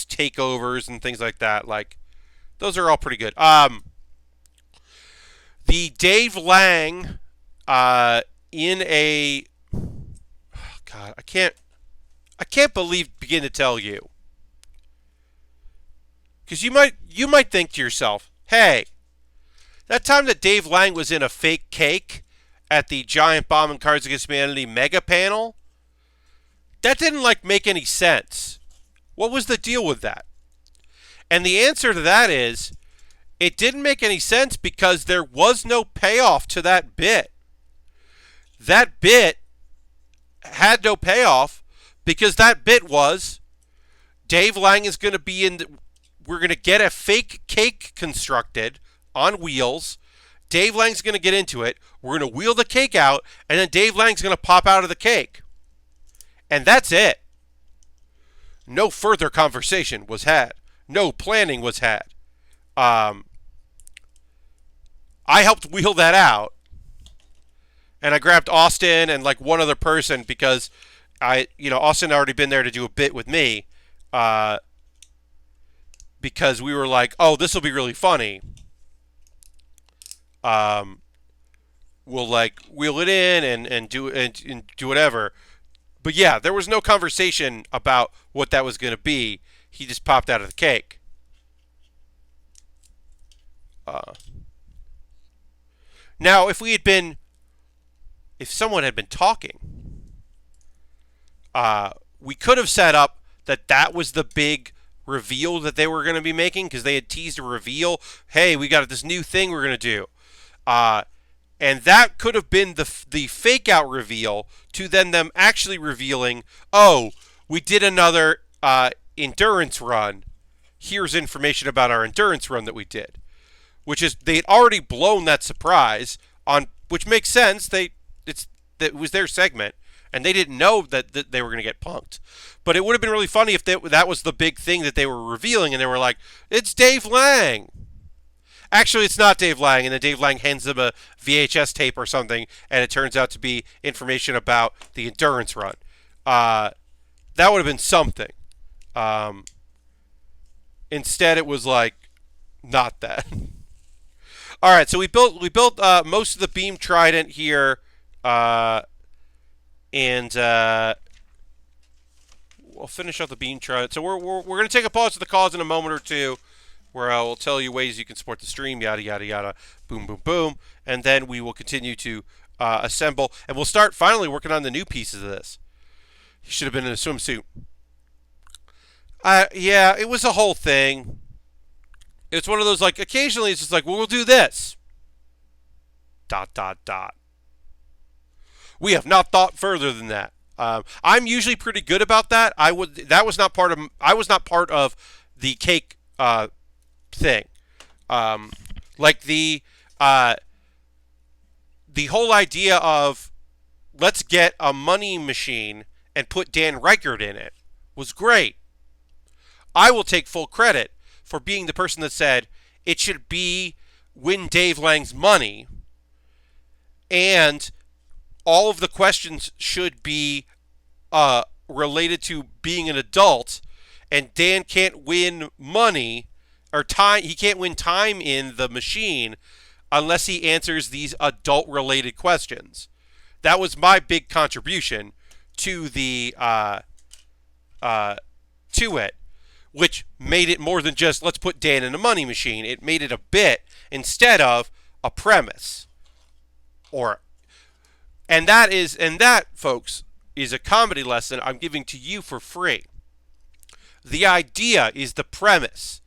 takeovers and things like that. Like those are all pretty good. The Dave Lang in a God, I can't begin to tell you, because you might think to yourself, hey, that time that Dave Lang was in a fake cake at the Giant Bomb and Cards Against Humanity mega panel, that didn't make any sense. What was the deal with that? And the answer to that is, it didn't make any sense because there was no payoff to that bit. That bit had no payoff because that bit was Dave Lang is going to be we're going to get a fake cake constructed on wheels. Dave Lang's going to get into it. We're going to wheel the cake out, and then Dave Lang's going to pop out of the cake. And that's it. No further conversation was had. No planning was had. I helped wheel that out, and I grabbed Austin and one other person because Austin had already been there to do a bit with me, because we were like, oh, this will be really funny. We'll wheel it in and do whatever. But yeah, there was no conversation about what that was going to be. He just popped out of the cake. Now, if someone had been talking, we could have set up that was the big reveal that they were going to be making, because they had teased a reveal. Hey, we got this new thing we're going to do. And that could have been the fake out reveal to then them actually revealing, oh, we did another endurance run. Here's information about our endurance run that we did. Which is, they had already blown that surprise on, which makes sense. It was their segment, and they didn't know that they were going to get punked. But it would have been really funny if that was the big thing that they were revealing, and they were like, it's Dave Lang. Actually, it's not Dave Lang, and then Dave Lang hands them a VHS tape or something, and it turns out to be information about the endurance run. That would have been something. Instead, it was not that. All right, so we built most of the beam trident here, and we'll finish up the beam trident. So we're going to take a pause for the calls in a moment or two, where I will tell you ways you can support the stream, yada yada yada, boom boom boom, and then we will continue to assemble, and we'll start finally working on the new pieces of this. He should have been in a swimsuit. Yeah, it was a whole thing. It's one of those, occasionally it's just well, we'll do this. ... We have not thought further than that. I'm usually pretty good about that. I was not part of the cake thing. The whole idea of let's get a money machine and put Dan Reichert in it was great. I will take full credit for being the person that said it should be Win Dave Lang's money, and all of the questions should be related to being an adult, and Dan can't win money or time. He can't win time in the machine unless he answers these adult-related questions. That was my big contribution to it, which made it more than just let's put Dan in a money machine. It made it a bit instead of a premise. And that, folks, is a comedy lesson I'm giving to you for free. The idea is the premise.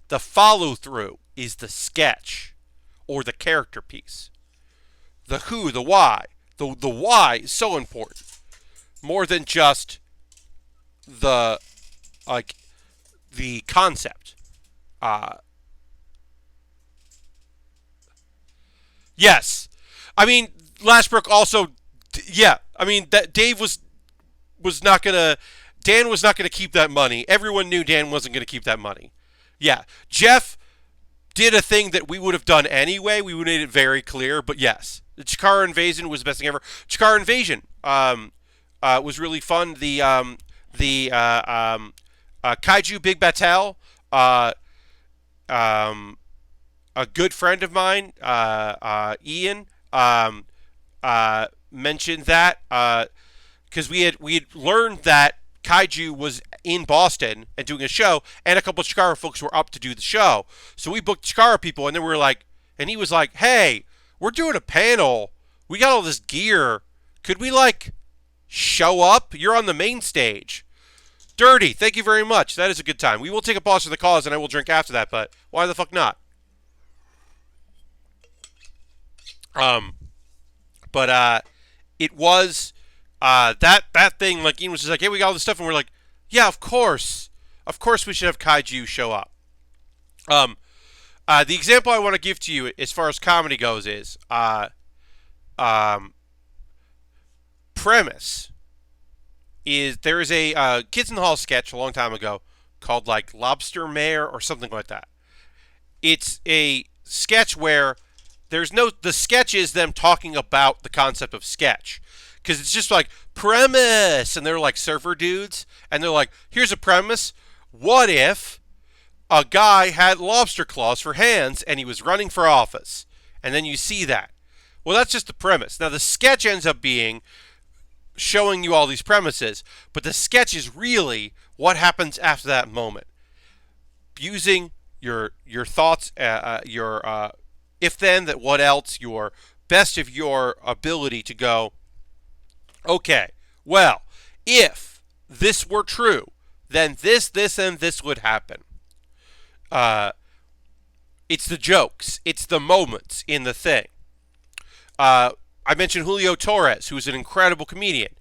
The follow-through is the sketch or the character piece. The who, the why. The why is so important. More than just the concept. Yes. I mean, Lashbrook also, yeah. I mean, that Dave was not gonna. Dan was not gonna keep that money. Everyone knew Dan wasn't gonna keep that money. Yeah, Jeff did a thing that we would have done anyway. We would have made it very clear. But yes, the Chikara Invasion was the best thing ever. Chikara Invasion was really fun. The Kaiju Big Battel. Um, a good friend of mine, Ian, mentioned that because we had learned that Kaiju was in Boston and doing a show, and a couple of Chikara folks were up to do the show. So we booked Chikara people, and then we were like, and he was like, "Hey, we're doing a panel. We got all this gear. Could we like show up? You're on the main stage." Dirty, thank you very much. That is a good time. We will take a pause for the cause, and I will drink after that. But why the fuck not? Um, but it was that thing. Like Ian was just like, "Hey, we got all this stuff," and we're like, "Yeah, of course, we should have Kaiju show up." Um, the example I want to give to you as far as comedy goes is um, premise is there is a Kids in the Hall sketch a long time ago called like Lobster Mayor or something like that. It's a sketch where there's no the sketch is them talking about the concept of sketch because it's just like premise and they're like surfer dudes and they're like here's a premise. What if a guy had lobster claws for hands and he was running for office? And then you see that. Well, that's just the premise. Now the sketch ends up being showing you all these premises, but the sketch is really what happens after that moment. Using your thoughts, your if then that what else, your best of your ability to go. Okay, well, if this were true, then this, and this would happen. Uh, it's the jokes, it's the moments in the thing. I mentioned Julio Torres, who's an incredible comedian.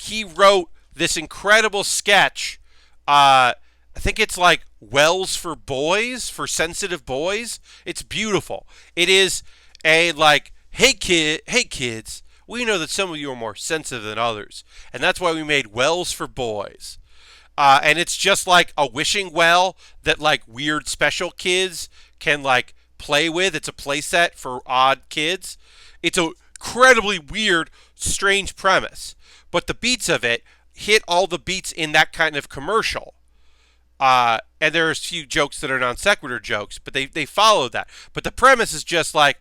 He wrote this incredible sketch. I think it's like Wells for Boys, for sensitive boys. It's beautiful. It is a like, hey kids, we know that some of you are more sensitive than others, and that's why we made Wells for Boys. And it's just like a wishing well that like weird special kids can like play with. It's a play set for odd kids. It's a incredibly weird, strange premise, but the beats of it hit all the beats in that kind of commercial. And there's a few jokes that are non sequitur jokes, but they follow that. But the premise is just like,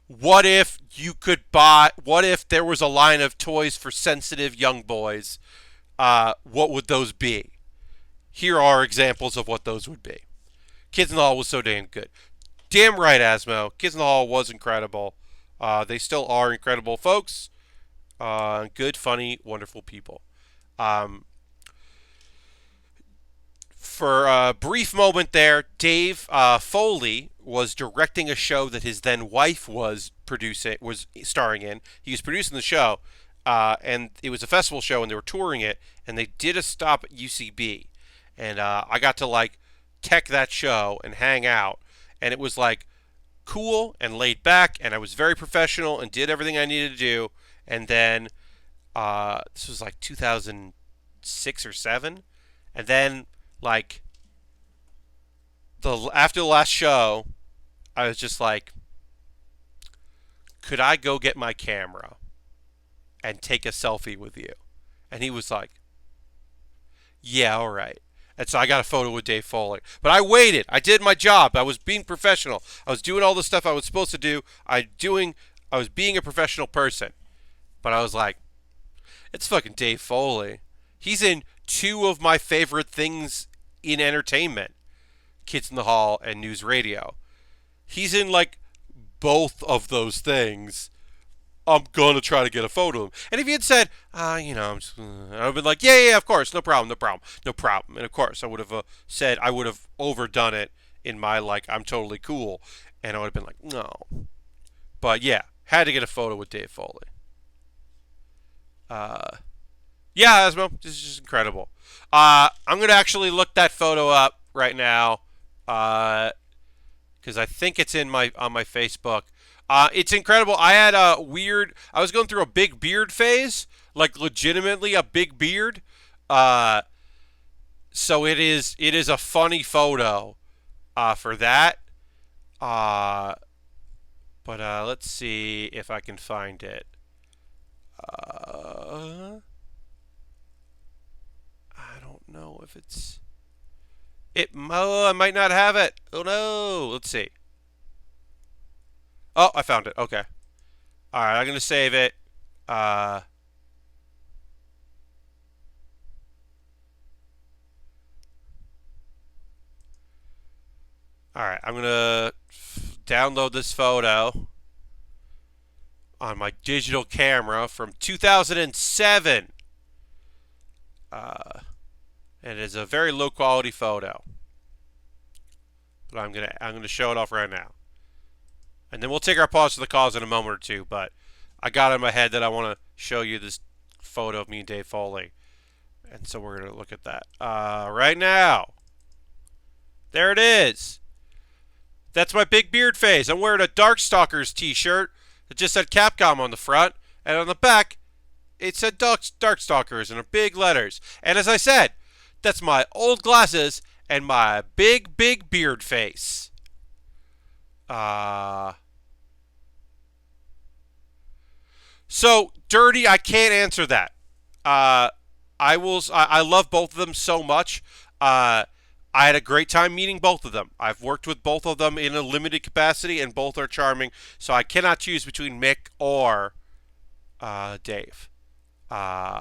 what if you could buy? What if there was a line of toys for sensitive young boys? What would those be? Here are examples of what those would be. Kids in the Hall was so damn good. Damn right, Asmo. Kids in the Hall was incredible. They still are incredible folks. Good, funny, wonderful people. For a brief moment there, Dave Foley was directing a show that his then wife was starring in. He was producing the show, and it was a festival show, and they were touring it, and they did a stop at UCB, and I got to like tech that show and hang out, and it was like cool and laid back, and I was very professional and did everything I needed to do, and then this was like 2006 or 7, and then like after the last show, I was just like, could I go get my camera and take a selfie with you? And he was like, yeah, all right. And so I got a photo with Dave Foley. But I waited. I did my job. I was being professional. I was doing all the stuff I was supposed to do. I was being a professional person. But I was like, it's fucking Dave Foley. He's in two of my favorite things in entertainment, Kids in the Hall and News Radio. He's in like both of those things. I'm gonna try to get a photo of him. And if he had said, I would have been like, yeah, of course, no problem. And of course, I would have said, I would have overdone it in my like, I'm totally cool, and I would have been like, no. But yeah, had to get a photo with Dave Foley. Yeah, Asmo, this is just incredible. I'm gonna actually look that photo up right now, because I think it's on my Facebook. It's incredible. I was going through a big beard phase, like legitimately a big beard. Uh, so it is a funny photo for that. Uh, but let's see if I can find it. Uh, I don't know if it's it. Oh, I might not have it. Oh no. Let's see. Oh, I found it. Okay. All right. I'm gonna save it. Uh, all right. I'm gonna download this photo on my digital camera from 2007. Uh, and it is a very low quality photo, but I'm gonna show it off right now, and then we'll take our pause for the calls in a moment or two. But I got in my head that I want to show you this photo of me and Dave Foley, and so we're gonna look at that right now. There it is. That's my big beard phase. I'm wearing a Darkstalkers t-shirt that just said Capcom on the front, and on the back it said Darkstalkers in big letters. And as I said, that's my old glasses and my big beard face. Uh, so dirty, I can't answer that. Uh, I love both of them so much. I had a great time meeting both of them. I've worked with both of them in a limited capacity, and both are charming. So I cannot choose between Mick or Dave. Uh,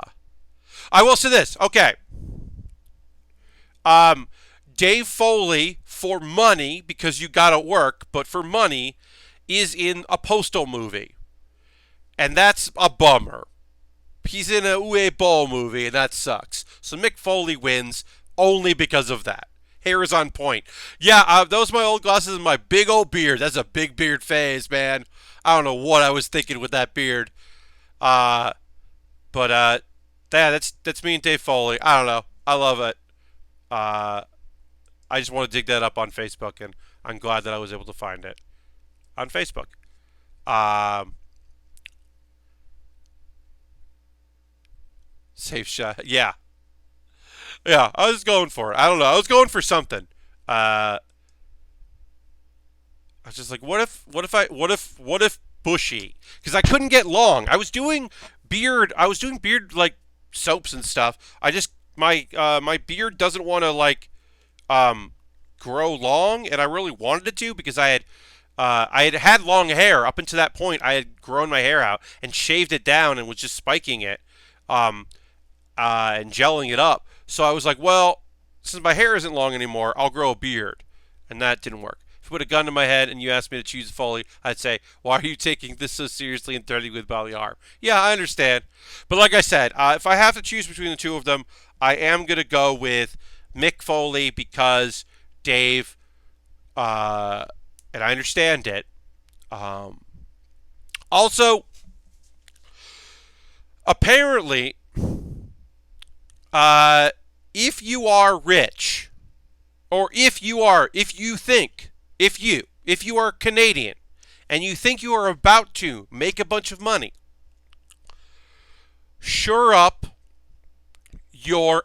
I will say this. Okay. Um, Dave Foley, for money, because you gotta work, but for money, is in a Postal movie. And that's a bummer. He's in a Uwe Boll movie, and that sucks. So Mick Foley wins only because of that. Hair is on point. Yeah, those are my old glasses and my big old beard. That's a big beard phase, man. I don't know what I was thinking with that beard. Uh, but yeah, that's me and Dave Foley. I don't know. I love it. Uh, I just want to dig that up on Facebook, and I'm glad that I was able to find it on Facebook. Um, Safe shot. Yeah, yeah. I was going for it. I don't know. I was going for something. I was just like, what if bushy? Because I couldn't get long. I was doing beard. I was doing beard like soaps and stuff. I just my beard doesn't want to like um grow long, and I really wanted it to because I had long hair up until that point. I had grown my hair out and shaved it down and was just spiking it. Um, and gelling it up. So I was like, well, since my hair isn't long anymore, I'll grow a beard. And that didn't work. If you put a gun to my head and you asked me to choose Foley, I'd say, why are you taking this so seriously and threatening with bodily harm? Yeah, I understand. But like I said, if I have to choose between the two of them, I am going to go with Mick Foley because Dave, uh, and I understand it. Um, Also, apparently, uh, if you are rich, or if you are Canadian, and you think you are about to make a bunch of money, shore up your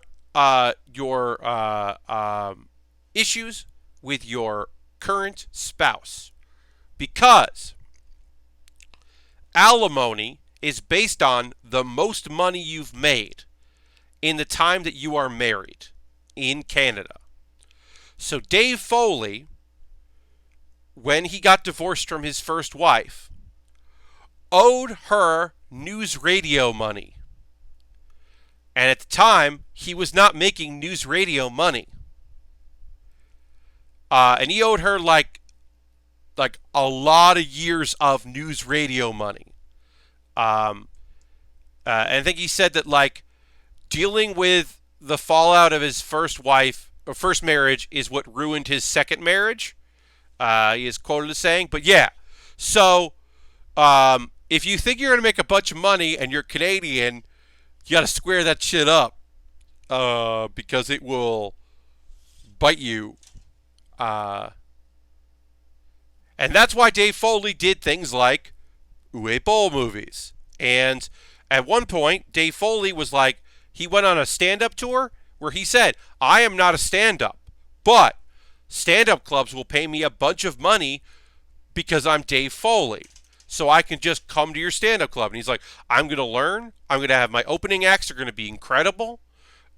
issues with your current spouse, because alimony is based on the most money you've made in the time that you are married in Canada. So Dave Foley, when he got divorced from his first wife, owed her news radio money. And at the time, he was not making news radio money. And he owed her like a lot of years of news radio money. Um, and I think he said that like dealing with the fallout of his first wife or first marriage is what ruined his second marriage. He is quoted as saying, but yeah. So if you think you're going to make a bunch of money and you're Canadian, you got to square that shit up because it will bite you. Uh, And that's why Dave Foley did things like Uwe Boll movies. And at one point, Dave Foley was like, he went on a stand-up tour where he said, I am not a stand-up, but stand-up clubs will pay me a bunch of money because I'm Dave Foley. So I can just come to your stand-up club. And he's like, I'm going to learn. I'm going to have my opening acts are going to be incredible.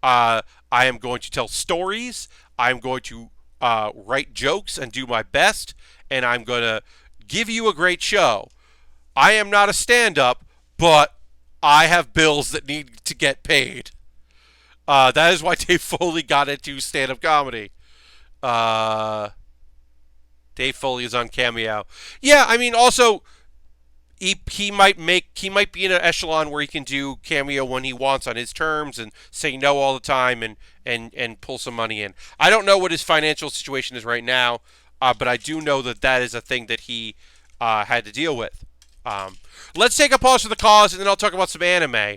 I am going to tell stories. I'm going to write jokes and do my best. And I'm going to give you a great show. I am not a stand-up, but I have bills that need to get paid. That is why Dave Foley got into stand-up comedy. Dave Foley is on Cameo. Yeah, I mean, also he might be in an echelon where he can do Cameo when he wants on his terms and say no all the time and pull some money in. I don't know what his financial situation is right now, but I do know that is a thing that he had to deal with. Let's take a pause for the cause, and then I'll talk about some anime.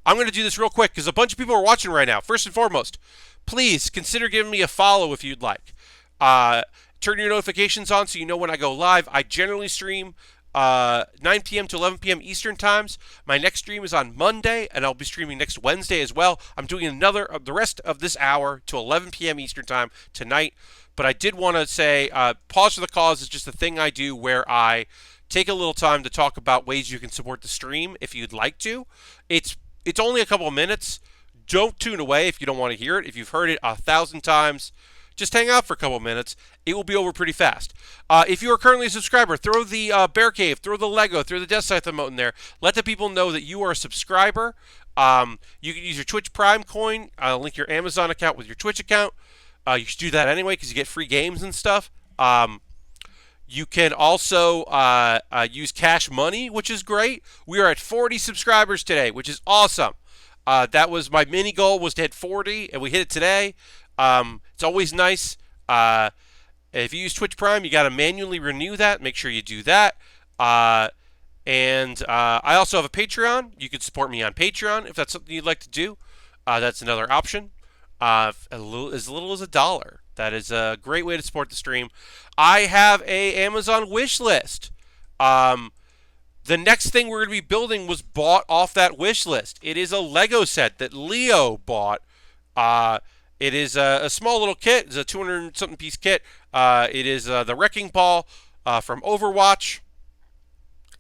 I'm going to do this real quick because a bunch of people are watching right now. First and foremost, please consider giving me a follow if you'd like. Turn your notifications on so you know when I go live. I generally stream 9 p.m. to 11 p.m. Eastern times. My next stream is on Monday, and I'll be streaming next Wednesday as well. I'm doing the rest of this hour to 11 p.m. Eastern time tonight. But I did want to say, Pause for the Cause is just a thing I do where I take a little time to talk about ways you can support the stream if you'd like to. It's only a couple of minutes. Don't tune away if you don't want to hear it. If you've heard it 1,000 times, just hang out for a couple of minutes. It will be over pretty fast. If you are currently a subscriber, throw the Bear Cave, throw the Lego, throw the Death Scythe emote in there. Let the people know that you are a subscriber. You can use your Twitch Prime coin. Link your Amazon account with your Twitch account. You should do that anyway because you get free games and stuff. You can also use Cash Money, which is great. We are at 40 subscribers today, which is awesome. That was my mini goal, was to hit 40, and we hit it today. It's always nice. If you use Twitch Prime, you got to manually renew that. Make sure you do that. And I also have a Patreon. You can support me on Patreon if that's something you'd like to do. That's another option. As little as $1. That is a great way to support the stream. I have a Amazon wish list. The next thing we're going to be building was bought off that wish list. It is a Lego set that Leo bought. It is a small little kit. It's a 200-something piece kit. It is the Wrecking Ball from Overwatch.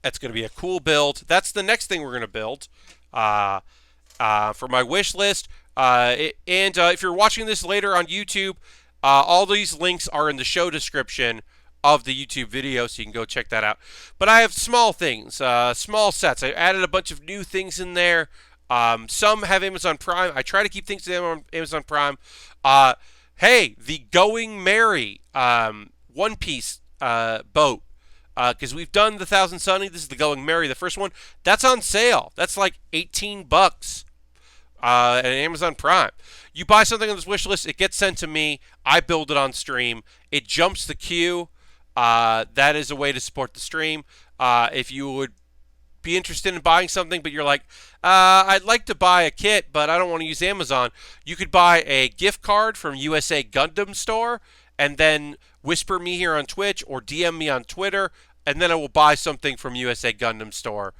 That's going to be a cool build. That's the next thing we're going to build for my wish list. If you're watching this later on YouTube, all these links are in the show description of the YouTube video, so you can go check that out. But I have small things, small sets. I added a bunch of new things in there. Some have Amazon Prime. I try to keep things on Amazon Prime. Hey, the Going Merry One Piece boat. Because we've done the Thousand Sunny. This is the Going Merry, the first one. That's on sale. That's like $18 at Amazon Prime. You buy something on this wish list, it gets sent to me. I build it on stream. It jumps the queue. That is a way to support the stream. If you would be interested in buying something, but you're like, I'd like to buy a kit, but I don't want to use Amazon, you could buy a gift card from USA Gundam Store and then whisper me here on Twitch or DM me on Twitter, and then I will buy something from USA Gundam Store,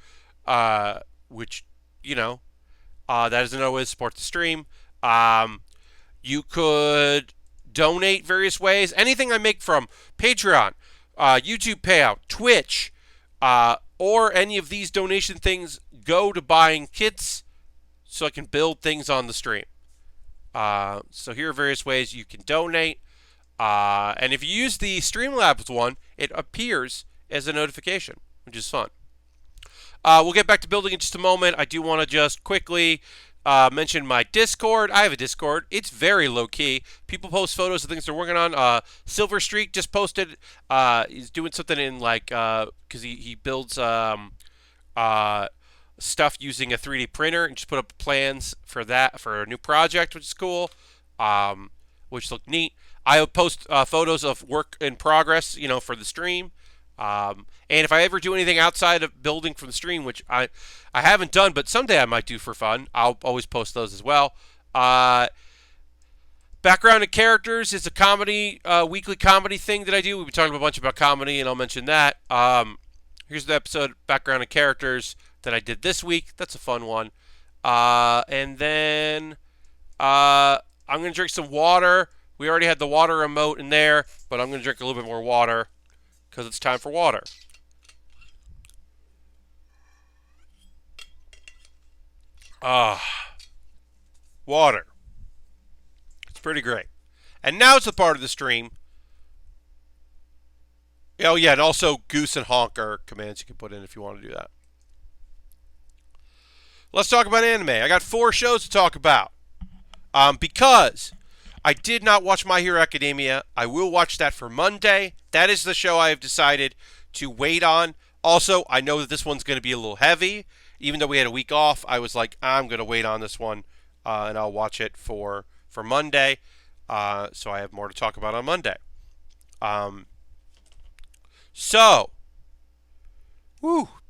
which, that is another way to support the stream. You could donate various ways. Anything I make from Patreon, YouTube payout, Twitch, or any of these donation things go to buying kits so I can build things on the stream. So here are various ways you can donate. And if you use the Streamlabs one, it appears as a notification, which is fun. We'll get back to building in just a moment. I do want to just quickly mention my Discord. I have a Discord. It's very low-key. People post photos of things they're working on. Silver Streak just posted. He's doing something in because he builds stuff using a 3D printer and just put up plans for that for a new project, which is cool, which look neat. I post photos of work in progress, for the stream. And if I ever do anything outside of building from the stream, which I haven't done, but someday I might do for fun, I'll always post those as well. But Background and Characters is a comedy, weekly comedy thing that I do. We've been talking a bunch about comedy, and I'll mention that. Here's the episode, Background and Characters, that I did this week. That's a fun one. And then I'm going to drink some water. We already had the water remote in there, but I'm going to drink a little bit more water because it's time for water. Water. It's pretty great. And now it's the part of the stream. Oh, yeah, and also goose and honk are commands you can put in if you want to do that. Let's talk about anime. I got 4 shows to talk about. Because I did not watch My Hero Academia. I will watch that for Monday. That is the show I have decided to wait on. Also, I know that this one's going to be a little heavy. Even though we had a week off, I was like, I'm going to wait on this one, and I'll watch it for Monday. So I have more to talk about on Monday.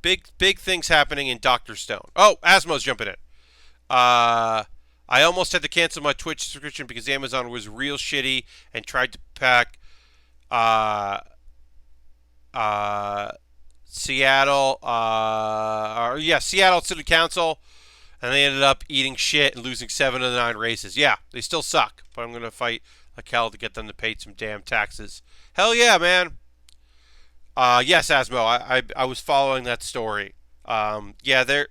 Big things happening in Dr. Stone. Oh, Asmo's jumping in. I almost had to cancel my Twitch subscription because Amazon was real shitty and tried to pack Seattle City Council, and they ended up eating shit and losing 7 of the 9 races. Yeah, they still suck, but I'm going to fight like hell to get them to pay some damn taxes. Hell yeah, man. Yes, Asmo, I was following that story. Yeah, they're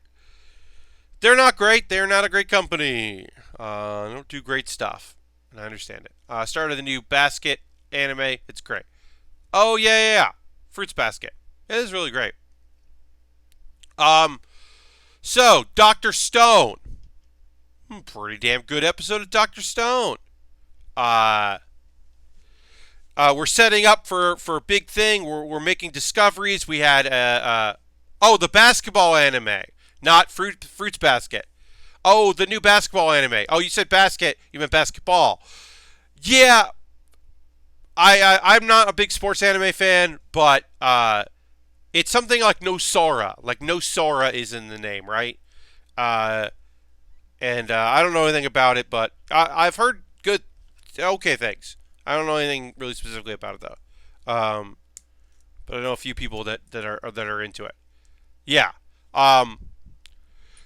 not great. They're not a great company. They don't do great stuff, and I understand it. Started the new Basket anime. It's great. Oh, yeah. Fruits Basket. It is really great. So, Dr. Stone. Pretty damn good episode of Dr. Stone. We're setting up for a big thing. We're making discoveries. We had the basketball anime, not Fruits Basket. Oh, the new basketball anime. Oh, you said basket. You meant basketball. Yeah, I'm not a big sports anime fan, but it's something like No Sora. Like No Sora is in the name, right? And I don't know anything about it, but I've heard okay things. I don't know anything really specifically about it though. But I know a few people that are into it. Yeah.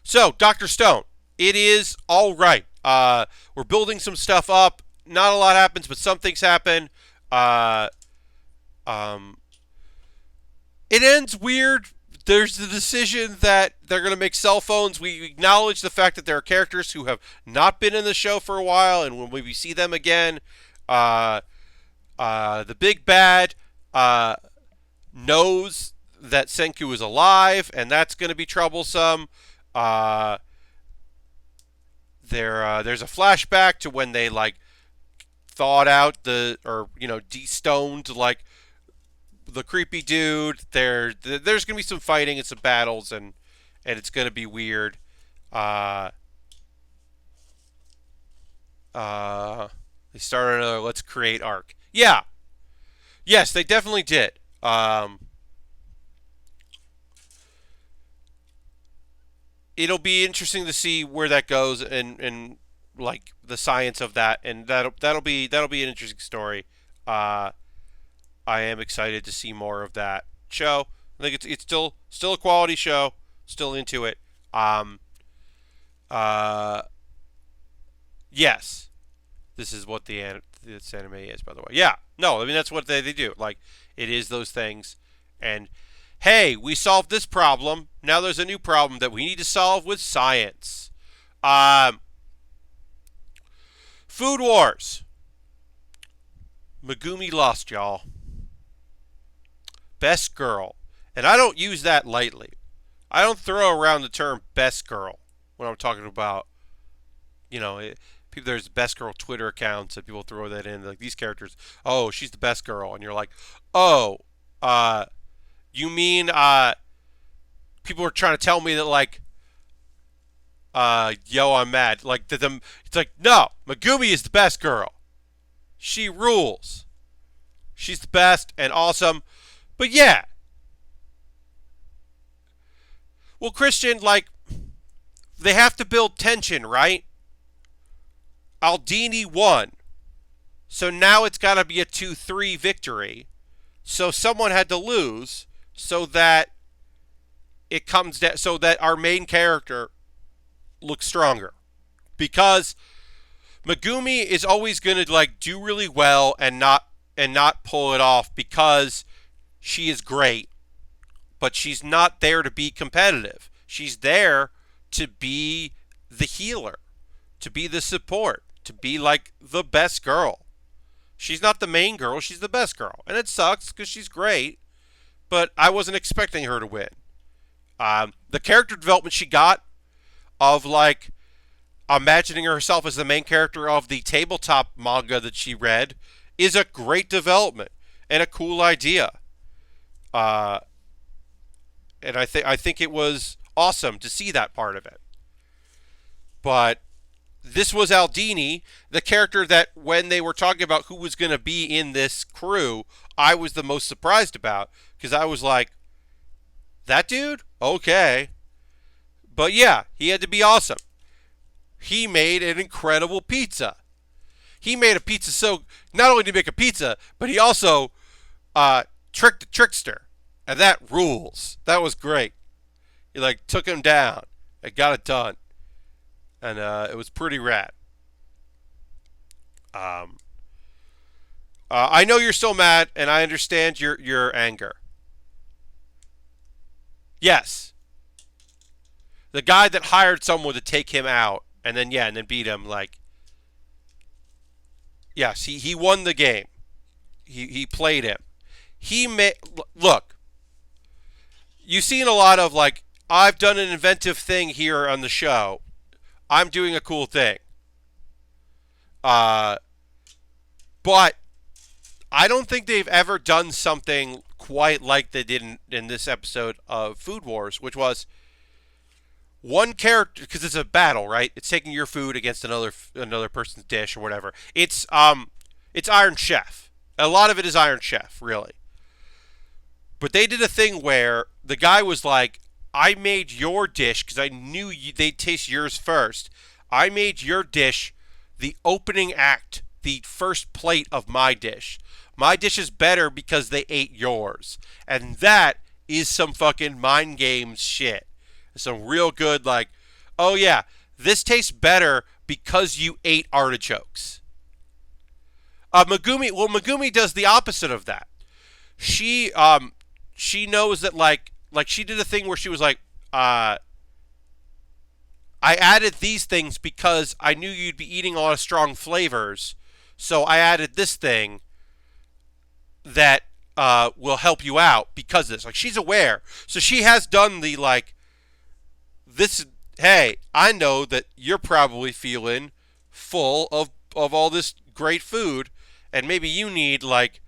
So Dr. Stone, it is all right. We're building some stuff up. Not a lot happens, but some things happen. It ends weird. There's the decision that they're going to make cell phones. We acknowledge the fact that there are characters who have not been in the show for a while, and when we see them again, the big bad knows that Senku is alive, and that's going to be troublesome. There's a flashback to when they thawed out de-stoned the creepy dude. There's gonna be some fighting and some battles, and it's gonna be weird. They started another Let's Create arc. Yeah. Yes, they definitely did. It'll be interesting to see where that goes and the science of that, and that'll be an interesting story. I am excited to see more of that show. I think it's still a quality show. Still into it. Yes, this is what this anime is, by the way. Yeah, no, I mean that's what they do. It is those things, and hey, we solved this problem. Now there's a new problem that we need to solve with science. Food Wars. Megumi lost, y'all. Best girl. And I don't use that lightly. I don't throw around the term best girl when I'm talking about, there's best girl Twitter accounts and people throw that in. These characters, oh, she's the best girl. And you're like, oh, you mean people are trying to tell me that I'm mad. It's like, no, Megumi is the best girl. She rules. She's the best and awesome. But yeah. Well, Christian, they have to build tension, right? Aldini won. So now it's got to be a 2-3 victory. So someone had to lose so that it comes down, so that our main character looks stronger. Because Megumi is always going to like do really well and not pull it off because she is great, but she's not there to be competitive. She's there to be the healer, to be the support, to be like the best girl. She's not the main girl, she's the best girl. And it sucks because she's great, but I wasn't expecting her to win. The character development she got of like imagining herself as the main character of the tabletop manga that she read is a great development and a cool idea. Uh, and I think it was awesome to see that part of it. But this was Aldini, the character that when they were talking about who was going to be in this crew, I was the most surprised about because I was like, that dude? Okay. But yeah, he had to be awesome. He made an incredible pizza. He made a pizza so not only did he make a pizza, but he also tricked the trickster. And that rules. That was great. He like took him down and got it done. And it was pretty rad. Um, I know you're still mad, and I understand your anger. Yes, the guy that hired someone to take him out, and then beat him. Like, yes, he won the game. He played him. He made look. You've seen a lot of like I've done an inventive thing here on the show. I'm doing a cool thing. Uh, but I don't think they've ever done something quite like they did in this episode of Food Wars, which was one character because it's a battle, right? It's taking your food against another person's dish or whatever. It's Iron Chef. A lot of it is Iron Chef, really. But they did a thing where the guy was like, I made your dish because I knew they'd taste yours first. I made your dish the opening act, the first plate of my dish. My dish is better because they ate yours. And that is some fucking mind games shit. Some real good like, oh yeah, this tastes better because you ate artichokes. Megumi does the opposite of that. She knows that like she did a thing where she was like, I added these things because I knew you'd be eating a lot of strong flavors, so I added this thing that will help you out because of this. Like she's aware, so she has done the like this. Hey, I know that you're probably feeling full of all this great food, and maybe you need like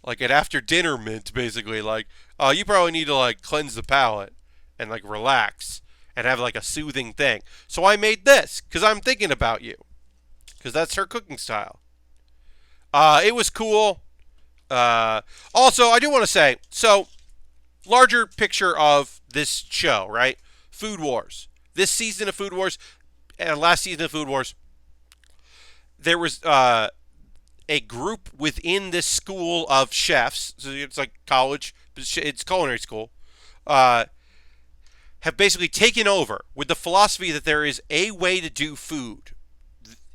an after dinner mint, basically. Like, you probably need to like cleanse the palate and like relax and have like a soothing thing. So I made this because I'm thinking about you, because that's her cooking style. It was cool. Also, I do want to say, so larger picture of this show, right? Food Wars. This season of Food Wars and last season of Food Wars, there was a group within this school of chefs. So it's like college, but it's culinary school. Have basically taken over with the philosophy that there is a way to do food.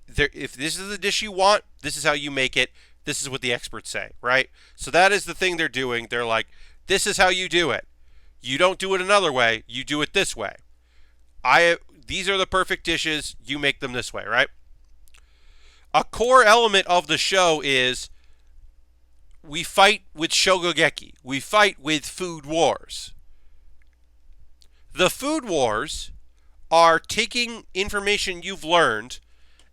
If this is the dish you want, this is how you make it. This is what the experts say, right? So that is the thing they're doing. They're like, this is how you do it. You don't do it another way. You do it this way. These are the perfect dishes. You make them this way, right? A core element of the show is we fight with Shogugeki. We fight with food wars. The food wars are taking information you've learned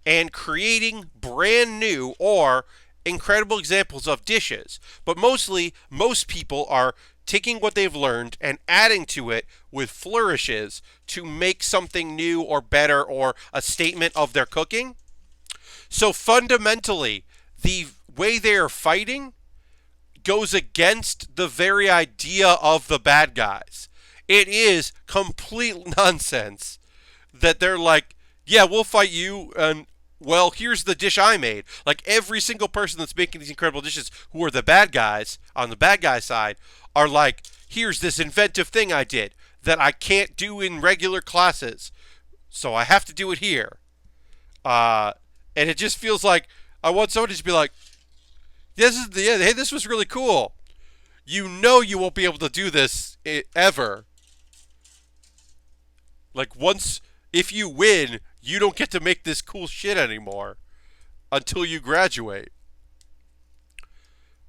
and creating brand new or incredible examples of dishes. But mostly, most people are taking what they've learned and adding to it with flourishes to make something new or better or a statement of their cooking. So fundamentally, the way they are fighting goes against the very idea of the bad guys. It is complete nonsense that they're like, yeah, we'll fight you and well, here's the dish I made. Like every single person that's making these incredible dishes who are the bad guys on the bad guy side are like, here's this inventive thing I did that I can't do in regular classes. So I have to do it here. And it just feels like I want somebody to be like, hey, this was really cool. You know you won't be able to do this ever. Like once, if you win, you don't get to make this cool shit anymore until you graduate.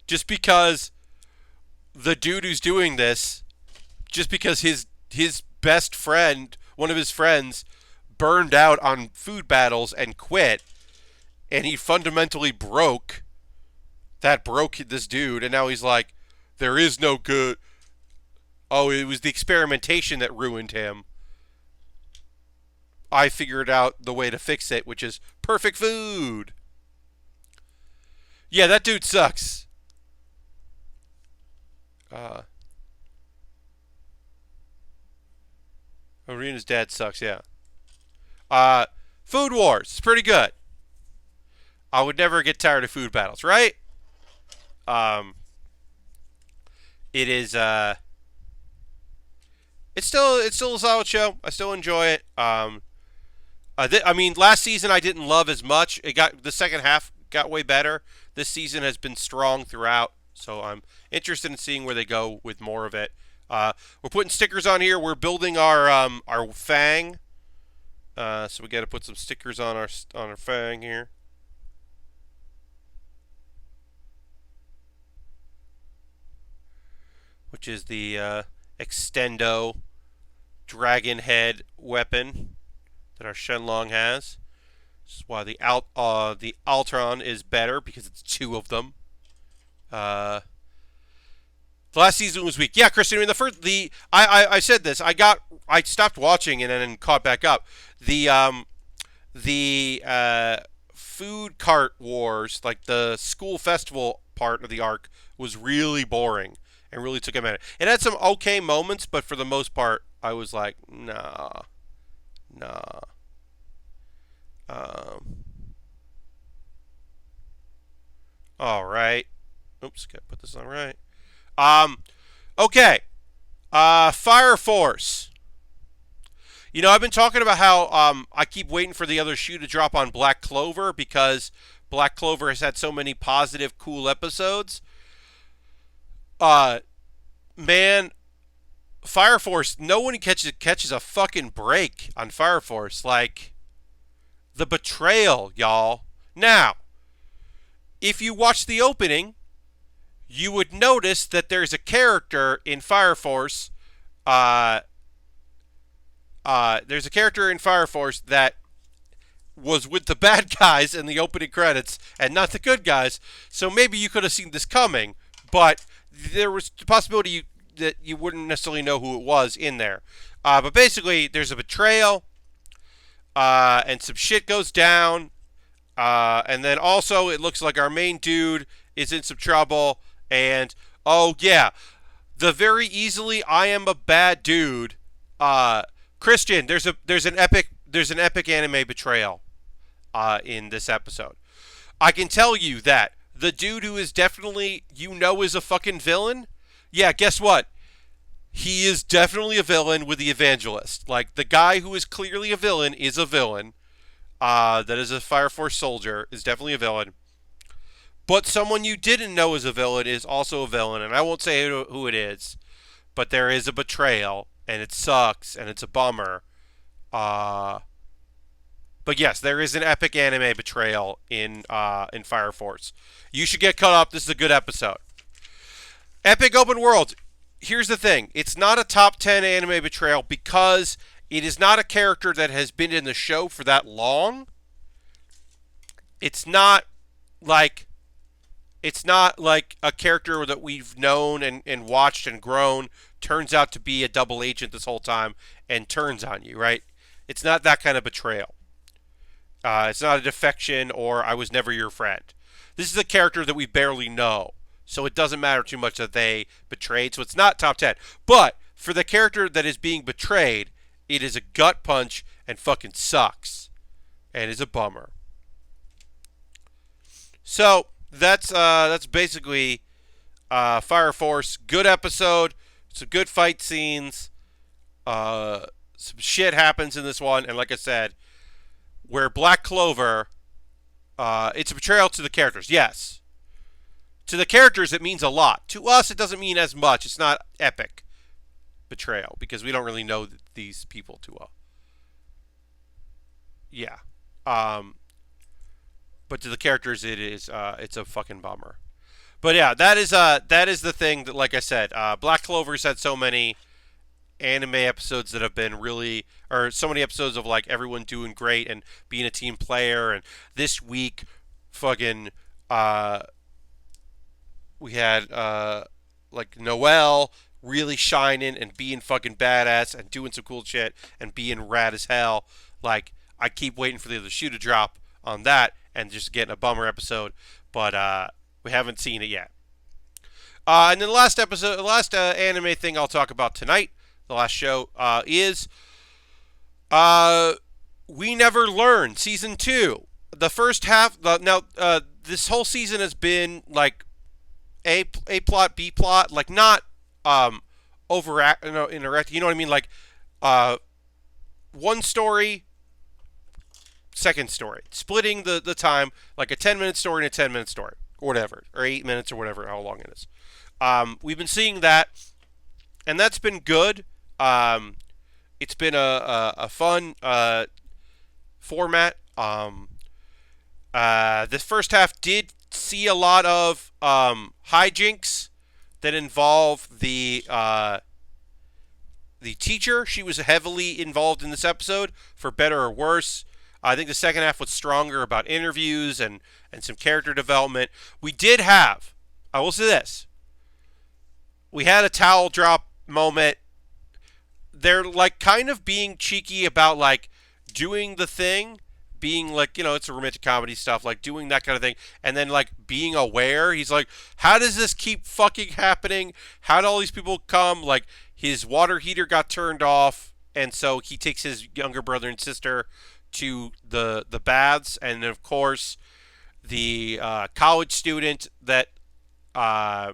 Just because the dude who's doing this, just because his best friend, one of his friends, burned out on food battles and quit, and he fundamentally broke. That broke this dude, and now he's like, there is no good. Oh, it was the experimentation that ruined him. I figured out the way to fix it, which is perfect food. Yeah, that dude sucks. Arena's dad sucks, yeah. Food Wars. It's pretty good. I would never get tired of food battles, right? It is, it's still a solid show. I still enjoy it. I mean, last season I didn't love as much. The second half got way better. This season has been strong throughout, so I'm interested in seeing where they go with more of it. We're putting stickers on here. We're building our fang. So we got to put some stickers on our fang here. Which is the extendo dragon head weapon that our Shenlong has. This is why the Altron is better, because it's two of them. The last season was weak. Yeah, Christian. I mean, I said this. I stopped watching and then caught back up. The food cart wars, like the school festival part of the arc, was really boring and really took a minute. It had some okay moments, but for the most part, I was like, nah. All right. Oops, gotta put this on right. Okay. Fire Force. You know, I've been talking about how I keep waiting for the other shoe to drop on Black Clover because Black Clover has had so many positive, cool episodes. Man, Fire Force, no one catches a fucking break on Fire Force. Like, the betrayal, y'all. Now, if you watch the opening, you would notice that there's a character in Fire Force. There's a character in Fire Force that was with the bad guys in the opening credits and not the good guys. So maybe you could have seen this coming, but there was the possibility that you wouldn't necessarily know who it was in there. But basically, there's a betrayal, and some shit goes down. And then also, it looks like our main dude is in some trouble. And, oh yeah, the very easily I am a bad dude. Christian, there's an epic anime betrayal in this episode. I can tell you that the dude who is definitely, is a fucking villain, yeah, guess what? He is definitely a villain with the evangelist. Like, the guy who is clearly a villain is a villain. That is a Fire Force soldier, is definitely a villain. But someone you didn't know is a villain is also a villain, and I won't say who it is. But there is a betrayal, and it sucks, and it's a bummer. But yes, there is an epic anime betrayal in Fire Force. You should get caught up. This is a good episode. Epic open world. Here's the thing. It's not a top 10 anime betrayal because it is not a character that has been in the show for that long. It's not like a character that we've known and watched and grown turns out to be a double agent this whole time and turns on you, right? It's not that kind of betrayal. It's not a defection or I was never your friend. This is a character that we barely know. So it doesn't matter too much that they betrayed. So it's not top 10. But for the character that is being betrayed, it is a gut punch and fucking sucks. And is a bummer. So that's basically Fire Force. Good episode. Some good fight scenes. Some shit happens in this one, and like I said, where Black Clover, it's a betrayal to the characters. Yes, to the characters it means a lot. To us, it doesn't mean as much. It's not epic betrayal because we don't really know these people too well. Yeah. Um, but to the characters, it is it's a fucking bummer. But yeah, that is the thing that, like I said, Black Clover's had so many anime episodes that have been really, or so many episodes of like everyone doing great and being a team player. And this week, fucking, uh, we had like Noelle really shining and being fucking badass and doing some cool shit and being rad as hell. Like I keep waiting for the other shoe to drop on that and just getting a bummer episode, but we haven't seen it yet. And then the last episode, the last anime thing I'll talk about tonight, the last show, is uh, We Never Learn season 2. The first half, now this whole season has been like a plot, B plot, like not overact, interact. You know what I mean? Like uh, one story, second story, splitting the time, like a 10-minute story and a 10-minute story, or whatever, or 8 minutes or whatever, how long it is. We've been seeing that, and that's been good. It's been a fun format. This first half did see a lot of hijinks that involve the teacher. She was heavily involved in this episode, for better or worse. I think the second half was stronger about interviews and some character development. We did have, I will say this, we had a towel drop moment. They're like kind of being cheeky about like doing the thing, being like, it's a romantic comedy stuff, like doing that kind of thing, and then like being aware. He's like, how does this keep fucking happening? How do all these people come? Like his water heater got turned off, and so he takes his younger brother and sister to the baths, and of course the college student that uh,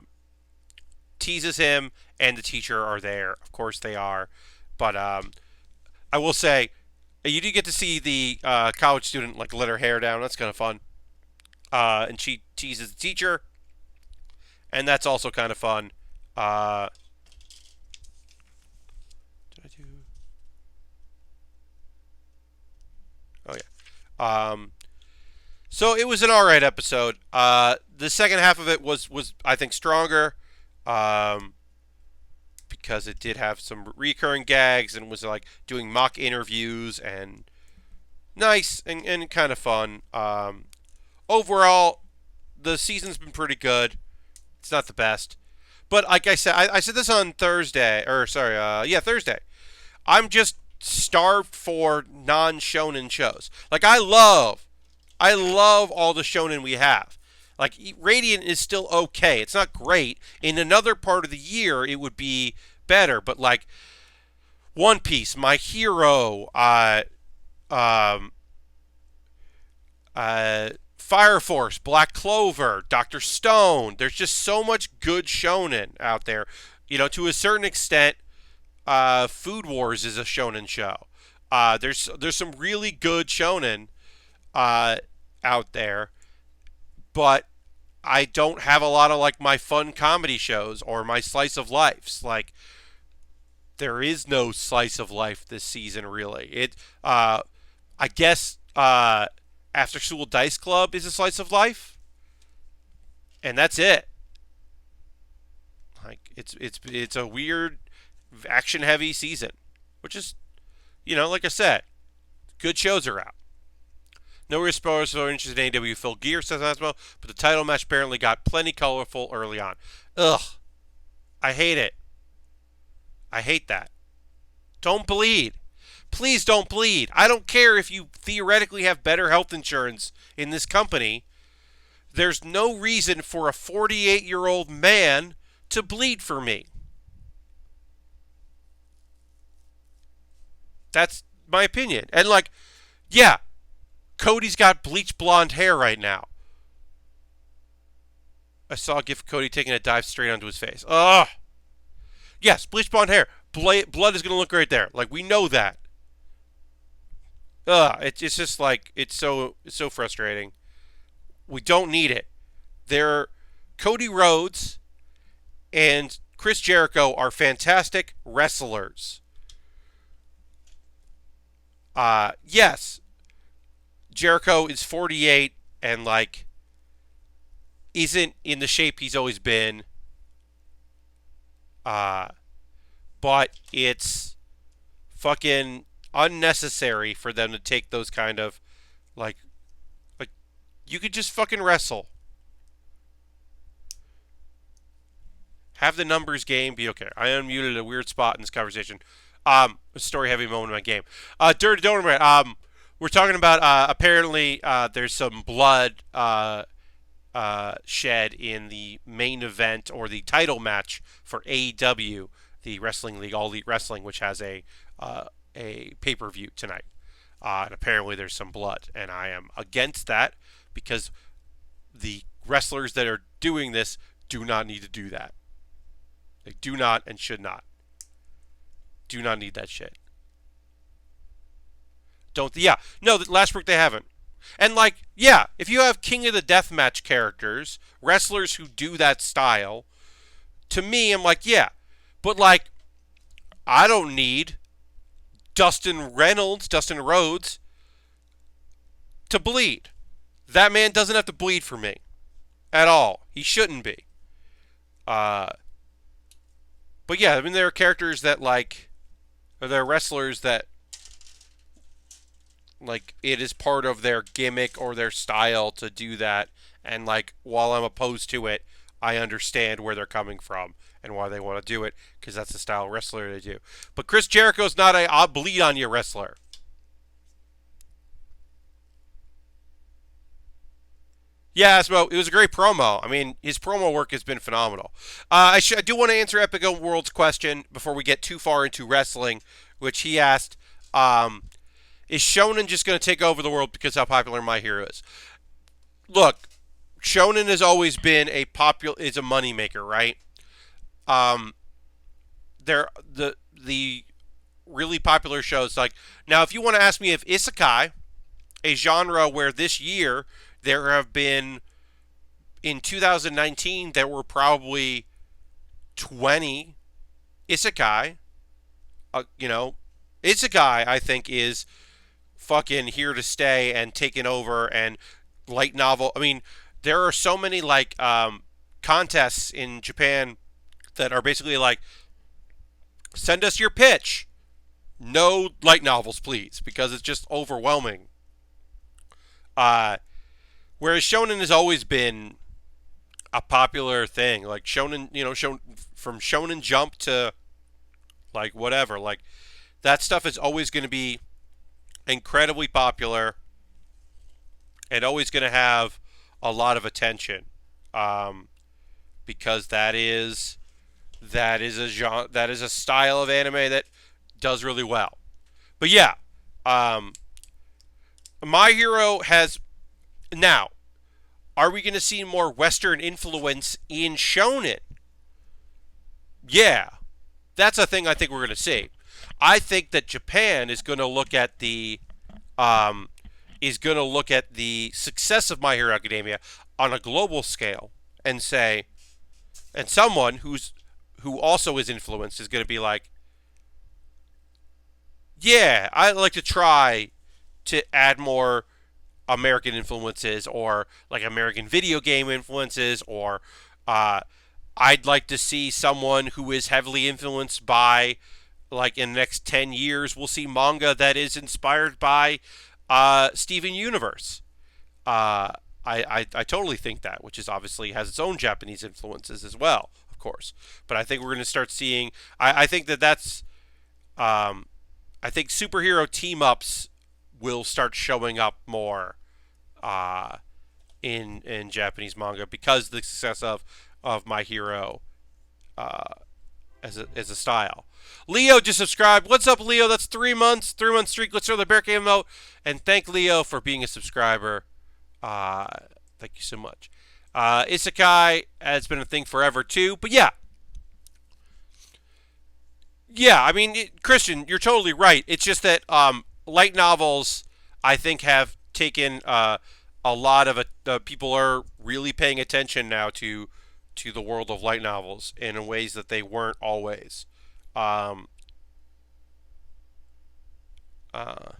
teases him and the teacher are there. Of course they are. But I will say, you do get to see the college student like let her hair down. That's kind of fun. And she teases the teacher, and that's also kind of fun. Did I do? Oh yeah. So it was an alright episode. The second half of it was I think stronger. Um, because it did have some recurring gags and was like doing mock interviews and nice and kind of fun. Overall, the season's been pretty good. It's not the best, but like I said, I said this on Thursday, or sorry, yeah, Thursday. I'm just starved for non-shonen shows. Like I love all the shonen we have. Like Radiant is still okay. It's not great. In another part of the year, it would be better. But like One Piece, My Hero, um, Fire Force, Black Clover, Doctor Stone. There's just so much good shonen out there. To a certain extent, Food Wars is a shonen show. There's some really good shonen out there, but I don't have a lot of like my fun comedy shows or my slice of lives. Like there is no slice of life this season really. I guess After School Dice Club is a slice of life, and that's it. Like it's a weird action heavy season, which is like I said, good shows are out. No real spoilers for interested in AEW Full Gear, says Asmo, but the title match apparently got plenty colorful early on. Ugh. I hate it. I hate that. Don't bleed. Please don't bleed. I don't care if you theoretically have better health insurance in this company. There's no reason for a 48-year-old man to bleed for me. That's my opinion. And like, yeah, Cody's got bleach blonde hair right now. I saw a gif of Cody taking a dive straight onto his face. Ugh. Yes, bleach blonde hair. Blood is going to look right there. Like, we know that. Ugh. It's just like, it's so frustrating. We don't need it. Cody Rhodes and Chris Jericho are fantastic wrestlers. Yes, Jericho is 48 and like isn't in the shape he's always been. Uh, but it's fucking unnecessary for them to take those kind of like like you could just fucking wrestle. Have the numbers game be okay. I unmuted a weird spot in this conversation. A story heavy moment in my game. Dirty Donut. We're talking about apparently there's some blood shed in the main event or the title match for AEW, the Wrestling League, All Elite Wrestling, which has a pay-per-view tonight. And apparently there's some blood, and I am against that because the wrestlers that are doing this do not need to do that. They do not and should not. Do not need that shit. Don't. Yeah. No, last week they haven't. And like, yeah, if you have King of the Deathmatch characters, wrestlers who do that style, to me, I'm like, yeah. But like, I don't need Dustin Rhodes, to bleed. That man doesn't have to bleed for me. At all. He shouldn't be. But yeah, I mean, there are characters that like, or there are wrestlers that like it is part of their gimmick or their style to do that, and like while I'm opposed to it, I understand where they're coming from and why they want to do it because that's the style of wrestler they do. But Chris Jericho's not a I'll bleed on you wrestler. Yeah, so it was a great promo. I mean, his promo work has been phenomenal. I do want to answer Epic World's question before we get too far into wrestling, which he asked, is Shonen just going to take over the world because how popular My Hero is? Look, Shonen has always been is a moneymaker, right? Um, the really popular shows like now. If you want to ask me if isekai, a genre where this year there have been in 2019 there were probably 20 isekai. Isekai I think is fucking here to stay and taking over and light novel. I mean, there are so many like contests in Japan that are basically like send us your pitch. No light novels, please, because it's just overwhelming. Whereas shonen has always been a popular thing, like shonen, from Shonen Jump to like whatever, like that stuff is always going to be incredibly popular and always going to have a lot of attention, because that is a genre, that is a style of anime that does really well. But yeah, My Hero has now. Are we going to see more Western influence in shonen? Yeah, that's a thing I think we're going to see. I think that Japan is going to look at the success of My Hero Academia on a global scale and say, and someone who also is influenced is going to be like, yeah, I'd like to try to add more American influences or like American video game influences, or I'd like to see someone who is heavily influenced by, like in the next 10 years, we'll see manga that is inspired by Steven Universe. I totally think that, which is obviously has its own Japanese influences as well, of course. But I think we're going to start seeing, I think that's, I think superhero team-ups will start showing up more in Japanese manga because of the success of My Hero as a style. Leo just subscribed. What's up, Leo? That's 3 months. 3-month streak. Let's throw the bear cave emote. And thank Leo for being a subscriber. Thank you so much. Isekai has been a thing forever too. But yeah. I mean, Christian, you're totally right. It's just that light novels, I think, have taken a lot of it. People are really paying attention now to the world of light novels in ways that they weren't always. Um, uh,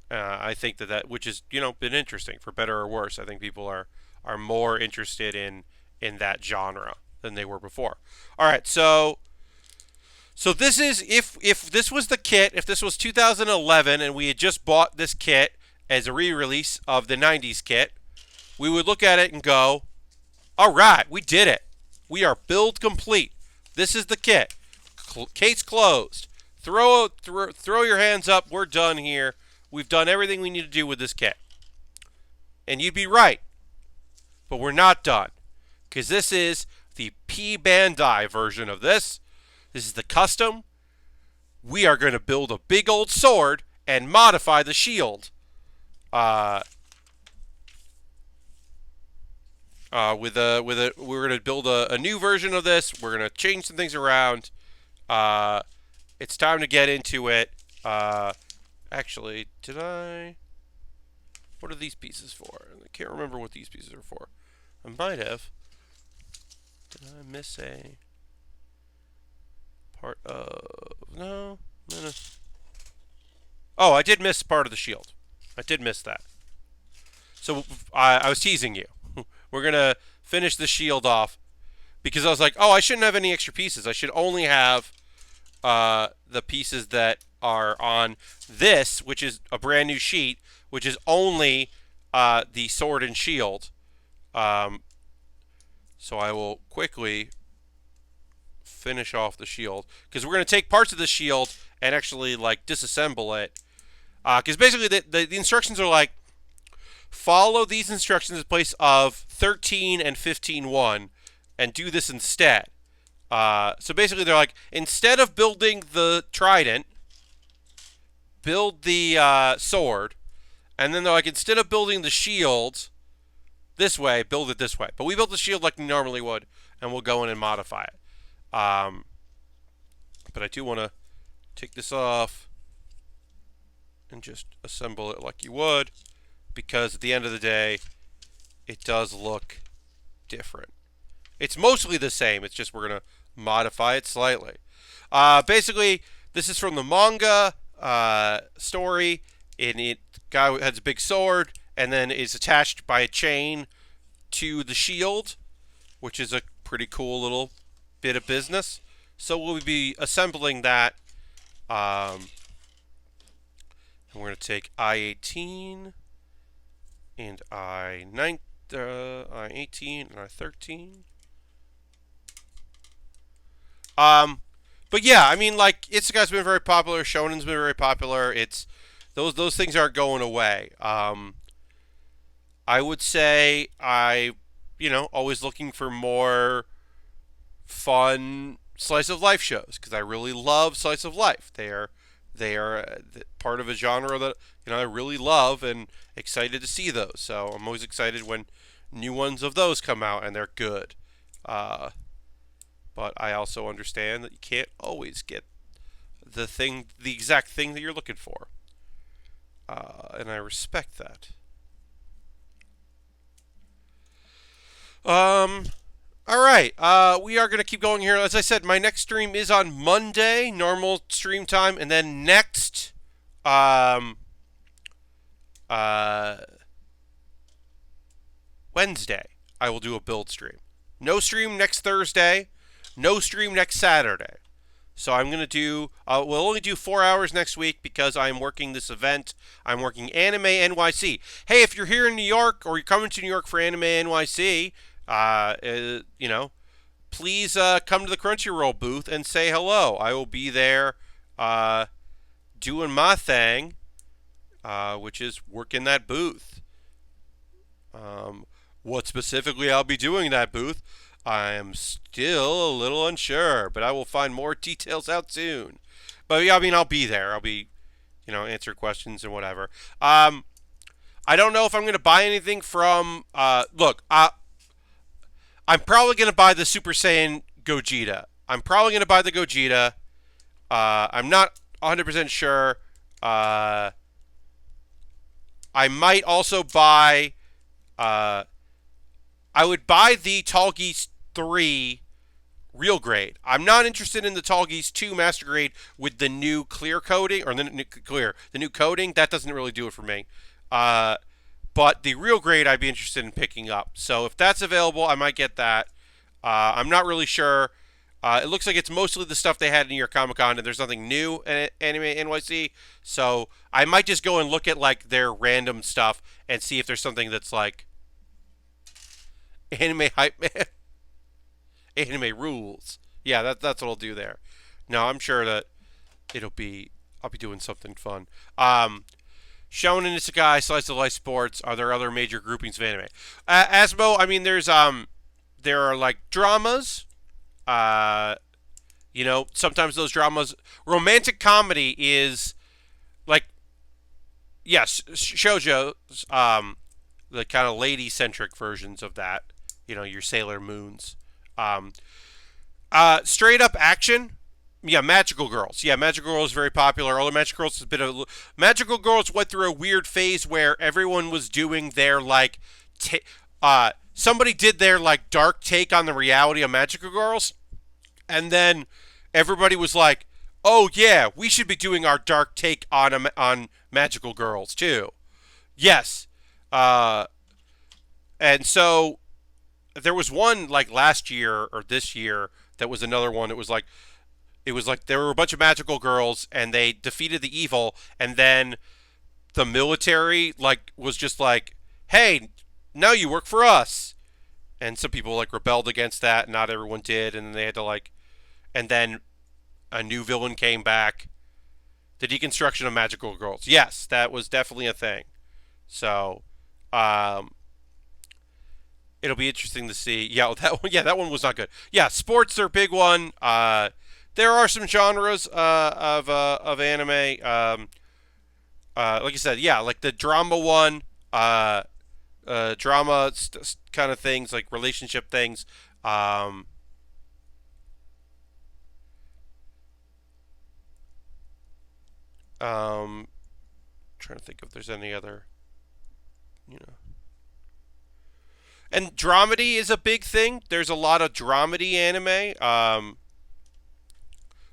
I think that which is been interesting for better or worse. I think people are more interested in that genre than they were before. All right, so this is if this was the kit, if this was 2011 and we had just bought this kit as a re-release of the 90s kit, we would look at it and go, "All right, we did it. We are build complete. This is the kit. Case closed. Throw your hands up. We're done here. We've done everything we need to do with this kit." And you'd be right, but we're not done because this is the P Bandai version of this. This is the custom. We are going to build a big old sword and modify the shield. Uh, we're going to build a new version of this. We're going to change some things around. It's time to get into it. Actually, did I? What are these pieces for? I can't remember what these pieces are for. I might have. Did I miss a part of? No. No. Oh, I did miss part of the shield. I did miss that. So I was teasing you. We're going to finish the shield off because I was like, oh, I shouldn't have any extra pieces. I should only have the pieces that are on this, which is a brand new sheet, which is only the sword and shield. So I will quickly finish off the shield because we're going to take parts of the shield and actually like disassemble it. Because basically the instructions are like, follow these instructions in place of 13 and 15.1 and do this instead. So basically they're like, instead of building the trident, build the sword. And then they're like, instead of building the shield this way, build it this way. But we built the shield like we normally would, and we'll go in and modify it. But I do want to take this off and just assemble it like you would, because at the end of the day, it does look different. It's mostly the same. It's just we're going to modify it slightly. Basically, this is from the manga story. And the guy has a big sword and then is attached by a chain to the shield, which is a pretty cool little bit of business. So we'll be assembling that. And we're going to take I-18 and I-18 and I-13. But yeah, I mean, like, Isekai's been very popular. Shonen's been very popular. It's those things aren't going away. I would say always looking for more fun slice of life shows because I really love slice of life. They are part of a genre that I really love and excited to see those. So I'm always excited when new ones of those come out and they're good. But I also understand that you can't always get the exact thing that you're looking for. And I respect that. All right. We are going to keep going here. As I said, my next stream is on Monday, normal stream time, and then next, Wednesday, I will do a build stream. No stream next Thursday. No stream next Saturday. So I'm going to do, we'll only do 4 hours next week because I'm working this event. I'm working Anime NYC. Hey, if you're here in New York or you're coming to New York for Anime NYC, please come to the Crunchyroll booth and say hello. I will be there doing my thing, which is working that booth. What specifically I'll be doing in that booth, I am still a little unsure, but I will find more details out soon. But yeah, I mean, I'll be there. I'll be, answer questions and whatever. I I don't know if I'm going to buy anything from. Look, I'm probably going to buy the Super Saiyan Gogeta. I'm probably going to buy the Gogeta. I'm not 100% sure. Uh, I might also buy. Uh, I would buy the Tall Geese 3 real grade. I'm not interested in the Tall Geese 2 Master Grade with the new clear coating, or the new coating. That doesn't really do it for me. Uh, but the real grade I'd be interested in picking up. So if that's available, I might get that. I'm not really sure. It looks like it's mostly the stuff they had in New York Comic Con, and there's nothing new in Anime NYC. So I might just go and look at like their random stuff and see if there's something that's like anime hype man, anime rules. Yeah, that's what I'll do there. No, I'm sure that it'll be. I'll be doing something fun. Shonen Isekai, Slice of Life Sports. Are there other major groupings of anime? Asmo, I mean, there are like dramas. Uh, sometimes those dramas, romantic comedy is like, yes, shoujo's, the kind of lady centric versions of that. Your Sailor Moons. Um, Straight up action. Yeah, Magical Girls. Yeah, Magical Girls is very popular. Although Magical Girls has been Magical Girls went through a weird phase where everyone was doing their like, somebody did their like dark take on the reality of Magical Girls, and then everybody was like, "Oh yeah, we should be doing our dark take on Magical Girls too." Yes, and so there was one like last year or this year that was another one. It was like there were a bunch of magical girls and they defeated the evil, and then the military like was just like, "Hey, now you work for us." And some people like rebelled against that. Not everyone did, and then they had to like, and then a new villain came back. The deconstruction of magical girls. Yes, that was definitely a thing. So, um, it'll be interesting to see. Yeah, that one. Yeah, that one was not good. Yeah, sports are a big one. There are some genres of anime. Like I said, yeah, like the drama one. Drama kind of things, like relationship things. Um, Trying to think if there's any other, you know. And dramedy is a big thing. There's a lot of dramedy anime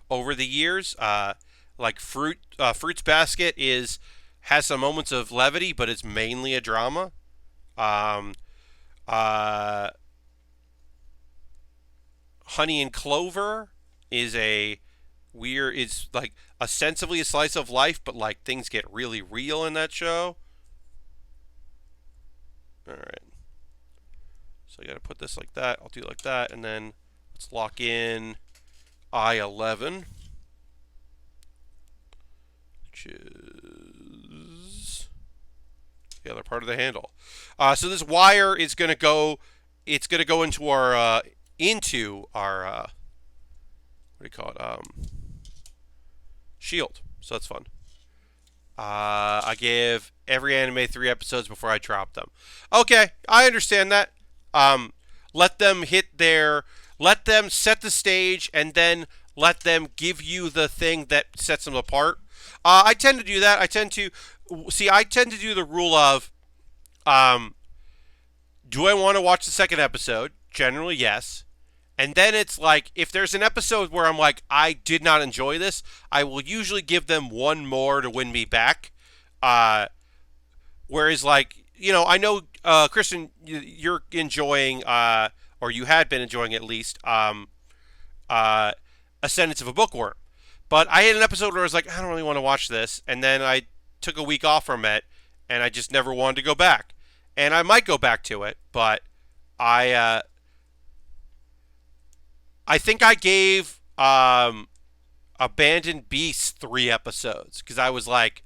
over the years. Like Fruits Basket has some moments of levity, but it's mainly a drama. Um, uh, Honey and Clover is a weird. It's like ostensibly a slice of life, but like things get really real in that show. All right, so I got to put this like that. I'll do it like that, and then let's lock in I-11, which is the other part of the handle. So this wire is going to go. It's going to go into our what do you call it? Shield. So that's fun. I gave every anime 3 episodes before I drop them. Okay, I understand that. Um, let them let them set the stage, and then let them give you the thing that sets them apart. I tend to do that. I tend to do the rule of, um, do I want to watch the second episode? Generally, yes. And then it's like, if there's an episode where I'm like, I did not enjoy this, I will usually give them one more to win me back. Uh, Whereas, like, I know, Christian, you're enjoying, or you had been enjoying at least, uh, Ascendance of a Bookworm. But I had an episode where I was like, I don't really want to watch this. And then I took a week off from it, and I just never wanted to go back. And I might go back to it, but I, I think I gave Abandoned Beasts 3 episodes because I was like,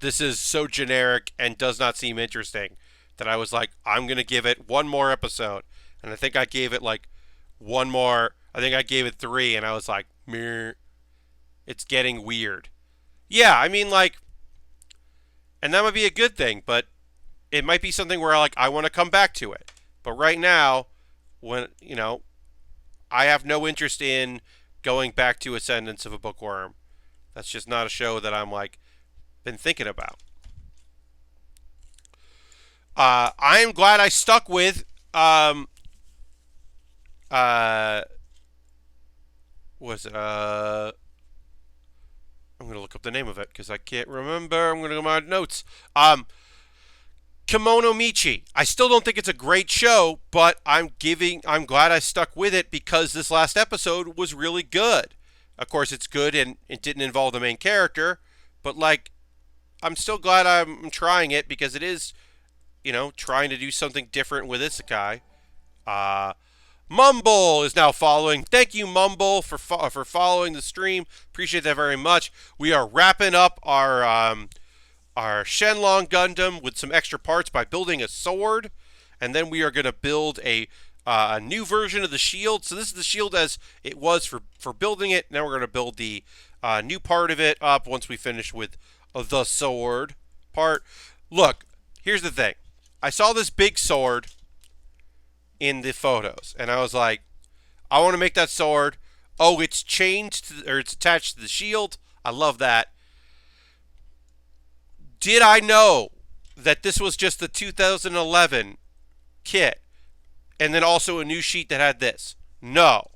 this is so generic and does not seem interesting that I was like, I'm going to give it one more episode. And I think I gave it like one more. I think I gave it 3, and I was like, meh, it's getting weird. Yeah, I mean, like, and that might be a good thing, but it might be something where like I want to come back to it. But right now, when I have no interest in going back to Ascendance of a Bookworm. That's just not a show that I'm like been thinking about. I am glad I stuck with was it I'm gonna look up the name of it because I can't remember. I'm gonna go to my notes. Kimono Michi. I still don't think it's a great show, but I'm glad I stuck with it because this last episode was really good. Of course, it's good and it didn't involve the main character, but like, I'm still glad I'm trying it because it is, trying to do something different with Isekai. Mumble is now following. Thank you, Mumble, for following the stream. Appreciate that very much. We are wrapping up our Shenlong Gundam with some extra parts by building a sword, and then we are going to build a new version of the shield. So this is the shield as it was for building it. Now we're going to build the new part of it up once we finish with the sword part. Look, here's the thing. I saw this big sword in the photos, and I was like, I want to make that sword. Oh, it's it's attached to the shield. I love that. Did I know that this was just the 2011 kit, and then also a new sheet that had this? No.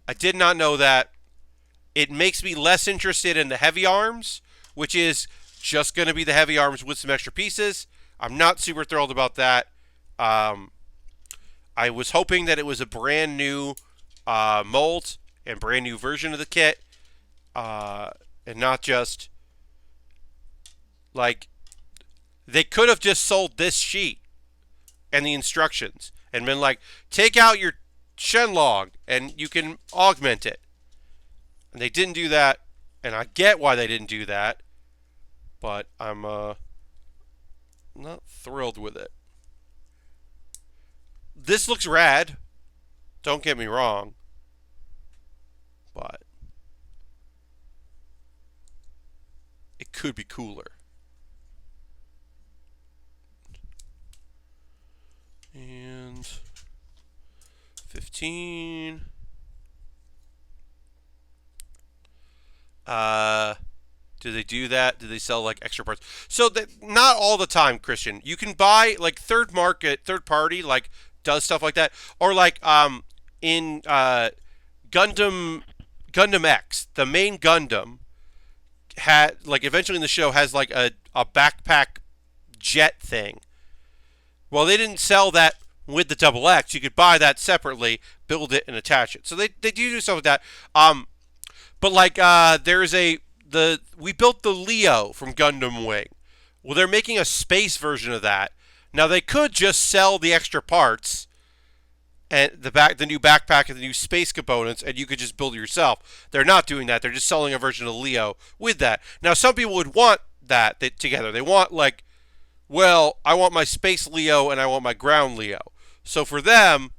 I did not know that. It makes me less interested in the heavy arms, which is just going to be the heavy arms with some extra pieces. I'm not super thrilled about that. I was hoping that it was a brand new mold and brand new version of the kit, and not just like they could have just sold this sheet and the instructions and been like, take out your Shenlong and you can augment it. And they didn't do that, and I get why they didn't do that, but I'm not thrilled with it. This looks rad, don't get me wrong, but it could be cooler. And 15. Do they do that? Do they sell like extra parts? So that not all the time, Christian. You can buy like third party, like does stuff like that, or like in Gundam X, the main Gundam had like eventually in the show has like a backpack jet thing. Well, they didn't sell that with the double X. You could buy that separately, build it, and attach it. So they do stuff like that. But like we built the Leo from Gundam Wing. Well, they're making a space version of that. Now they could just sell the extra parts and the new backpack and the new space components, and you could just build it yourself. They're not doing that. They're just selling a version of Leo with that. Now some people would want that together. They want like, well, I want my space Leo and I want my ground Leo. So for them,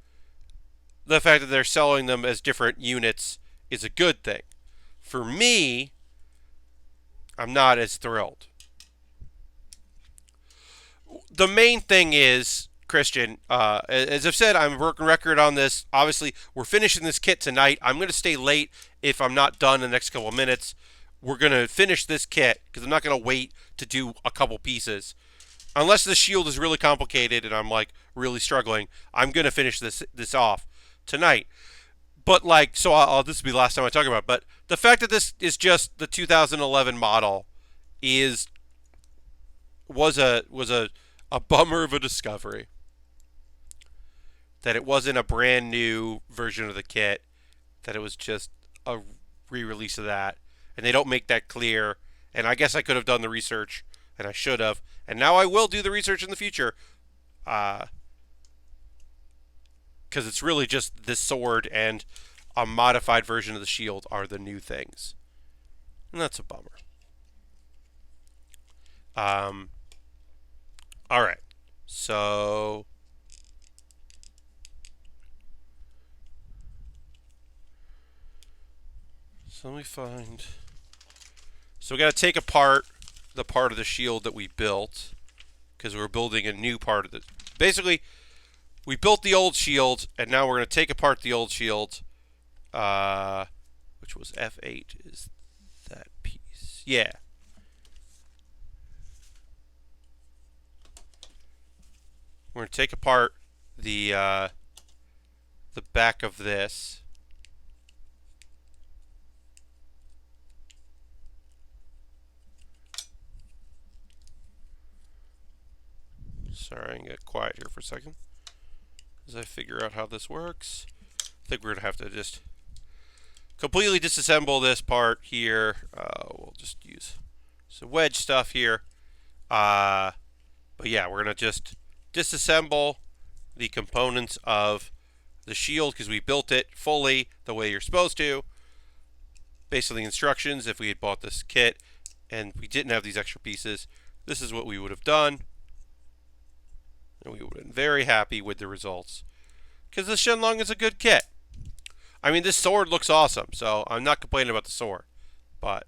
the fact that they're selling them as different units is a good thing. For me, I'm not as thrilled. The main thing is, Christian, as I've said, I'm a broken record on this. Obviously, we're finishing this kit tonight. I'm going to stay late if I'm not done in the next couple of minutes. We're going to finish this kit because I'm not going to wait to do a couple pieces. Unless the shield is really complicated and I'm like really struggling, I'm going to finish this off tonight. But like, so this will be the last time I talk about it. But the fact that this is just the 2011 model was a bummer of a discovery. That it wasn't a brand new version of the kit. That it was just a re-release of that. And they don't make that clear. And I guess I could have done the research, and I should have. And now I will do the research in the future. Because it's really just this sword and a modified version of the shield are the new things. And that's a bummer. Alright. So let me find... So we got to take apart the part of the shield that we built. because we're building a new part of the. Basically, we built the old shield, and now we're going to take apart the old shield, which was F8. Is that piece? Yeah. We're going to take apart the back of this. Sorry, I can get quiet here for a second as I figure out how this works. I think we're going to have to just completely disassemble this part here. We'll just use some wedge stuff here. But yeah, we're going to just disassemble the components of the shield because we built it fully the way you're supposed to. Based on the instructions, if we had bought this kit and we didn't have these extra pieces, this is what we would have done. And we would have been very happy with the results. Because the Shenlong is a good kit. I mean, this sword looks awesome, so I'm not complaining about the sword. But,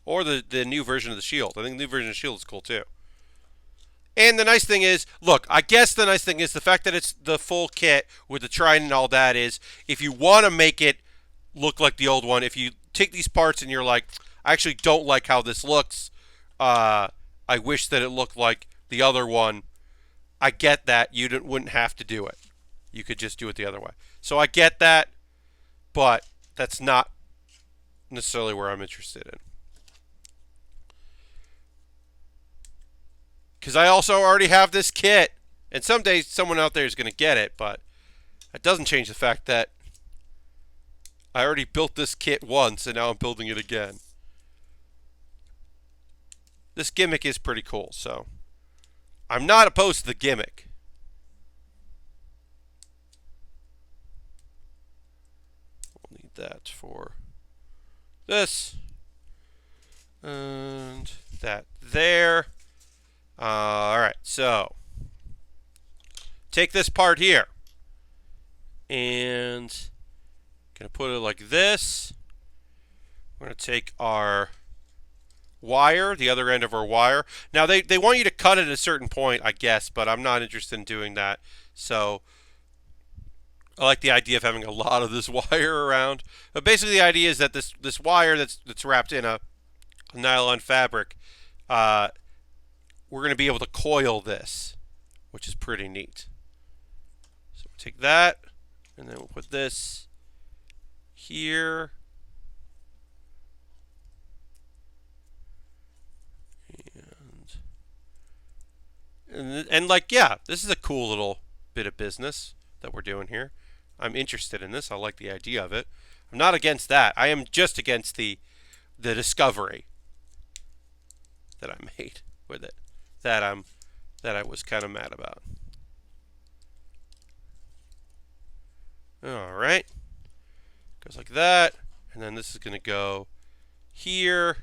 or the new version of the shield. I think the new version of the shield is cool too. And the nice thing is, look, I guess the nice thing is the fact that it's the full kit with the trident and all that is, if you want to make it look like the old one, if you take these parts and you're like, I actually don't like how this looks, I wish that it looked like the other one, I get that. You wouldn't have to do it. You could just do it the other way. So I get that, but that's not necessarily where I'm interested in. Because I also already have this kit. And someday someone out there is going to get it, but it doesn't change the fact that I already built this kit once and now I'm building it again. This gimmick is pretty cool, so I'm not opposed to the gimmick. We'll need that for this. And that there. Alright, so take this part here and gonna put it like this. We're gonna take our wire, the other end of our wire. Now they want you to cut it at a certain point, I guess, but I'm not interested in doing that. So I like the idea of having a lot of this wire around. But basically the idea is that this wire that's wrapped in a nylon fabric, we're going to be able to coil this, which is pretty neat. So we'll take that, and then we'll put this here. And like, yeah, this is a cool little bit of business that we're doing here. I'm interested in this. I like the idea of it. I'm not against that. I am just against the discovery that I made with it. That I was kind of mad about. All right, goes like that, and then this is going to go here,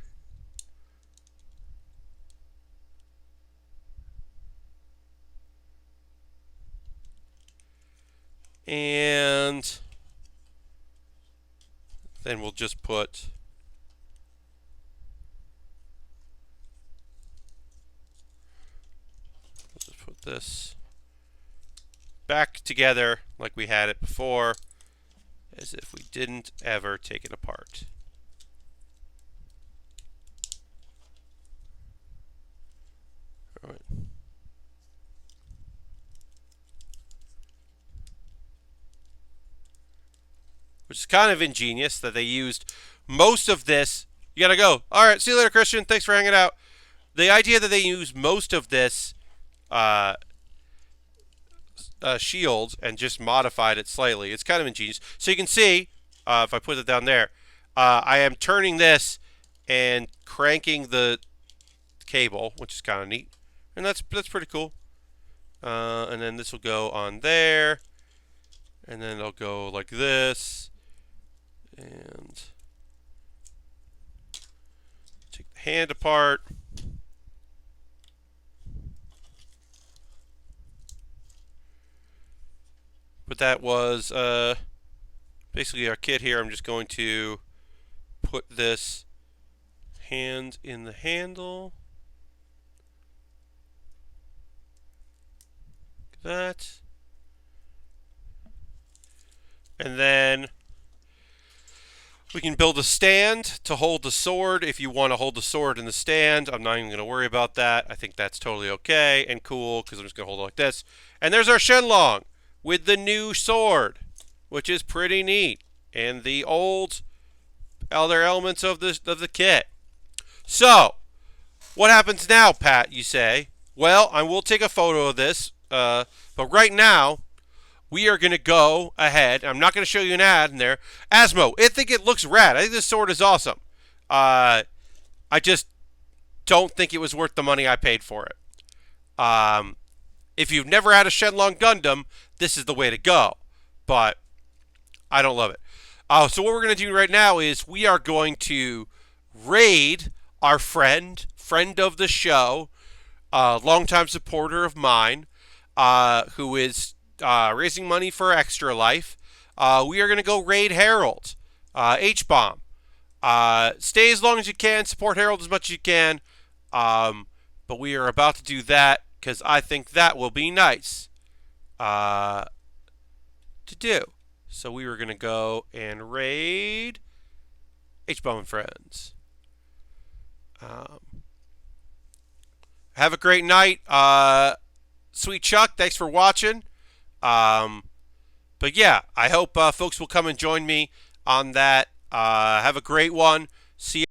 and then we'll just put this back together like we had it before, as if we didn't ever take it apart. All right. Which is kind of ingenious that they used most of this. You gotta go. All right, see you later, Christian. Thanks for hanging out. The idea that they use most of this shield and just modified it slightly. It's kind of ingenious. So you can see, if I put it down there, I am turning this and cranking the cable, which is kind of neat. And that's pretty cool. And then this will go on there. And then it'll go like this. And take the hand apart. But that was basically our kit here. I'm just going to put this hand in the handle. that. And then we can build a stand to hold the sword if you want to hold the sword in the stand. I'm not even going to worry about that. I think that's totally okay and cool because I'm just going to hold it like this. And there's our Shenlong with the new sword, which is pretty neat. And the old other elements of the kit. So, what happens now, Pat, you say? Well, I will take a photo of this, but right now, we are going to go ahead. I'm not going to show you an ad in there. Asmo, I think it looks rad. I think this sword is awesome. I just don't think it was worth the money I paid for it. If you've never had a Shenlong Gundam, this is the way to go. But I don't love it. So what we're going to do right now is we are going to raid our friend of the show, longtime supporter of mine, who is raising money for Extra Life. We are going to go raid Harold, H-Bomb. Stay as long as you can, support Harold as much as you can, but we are about to do that because I think that will be nice to do. So we were going to go and raid H-Bomb and Friends. Have a great night. Sweet Chuck, thanks for watching. But yeah, I hope folks will come and join me on that. Have a great one. See you.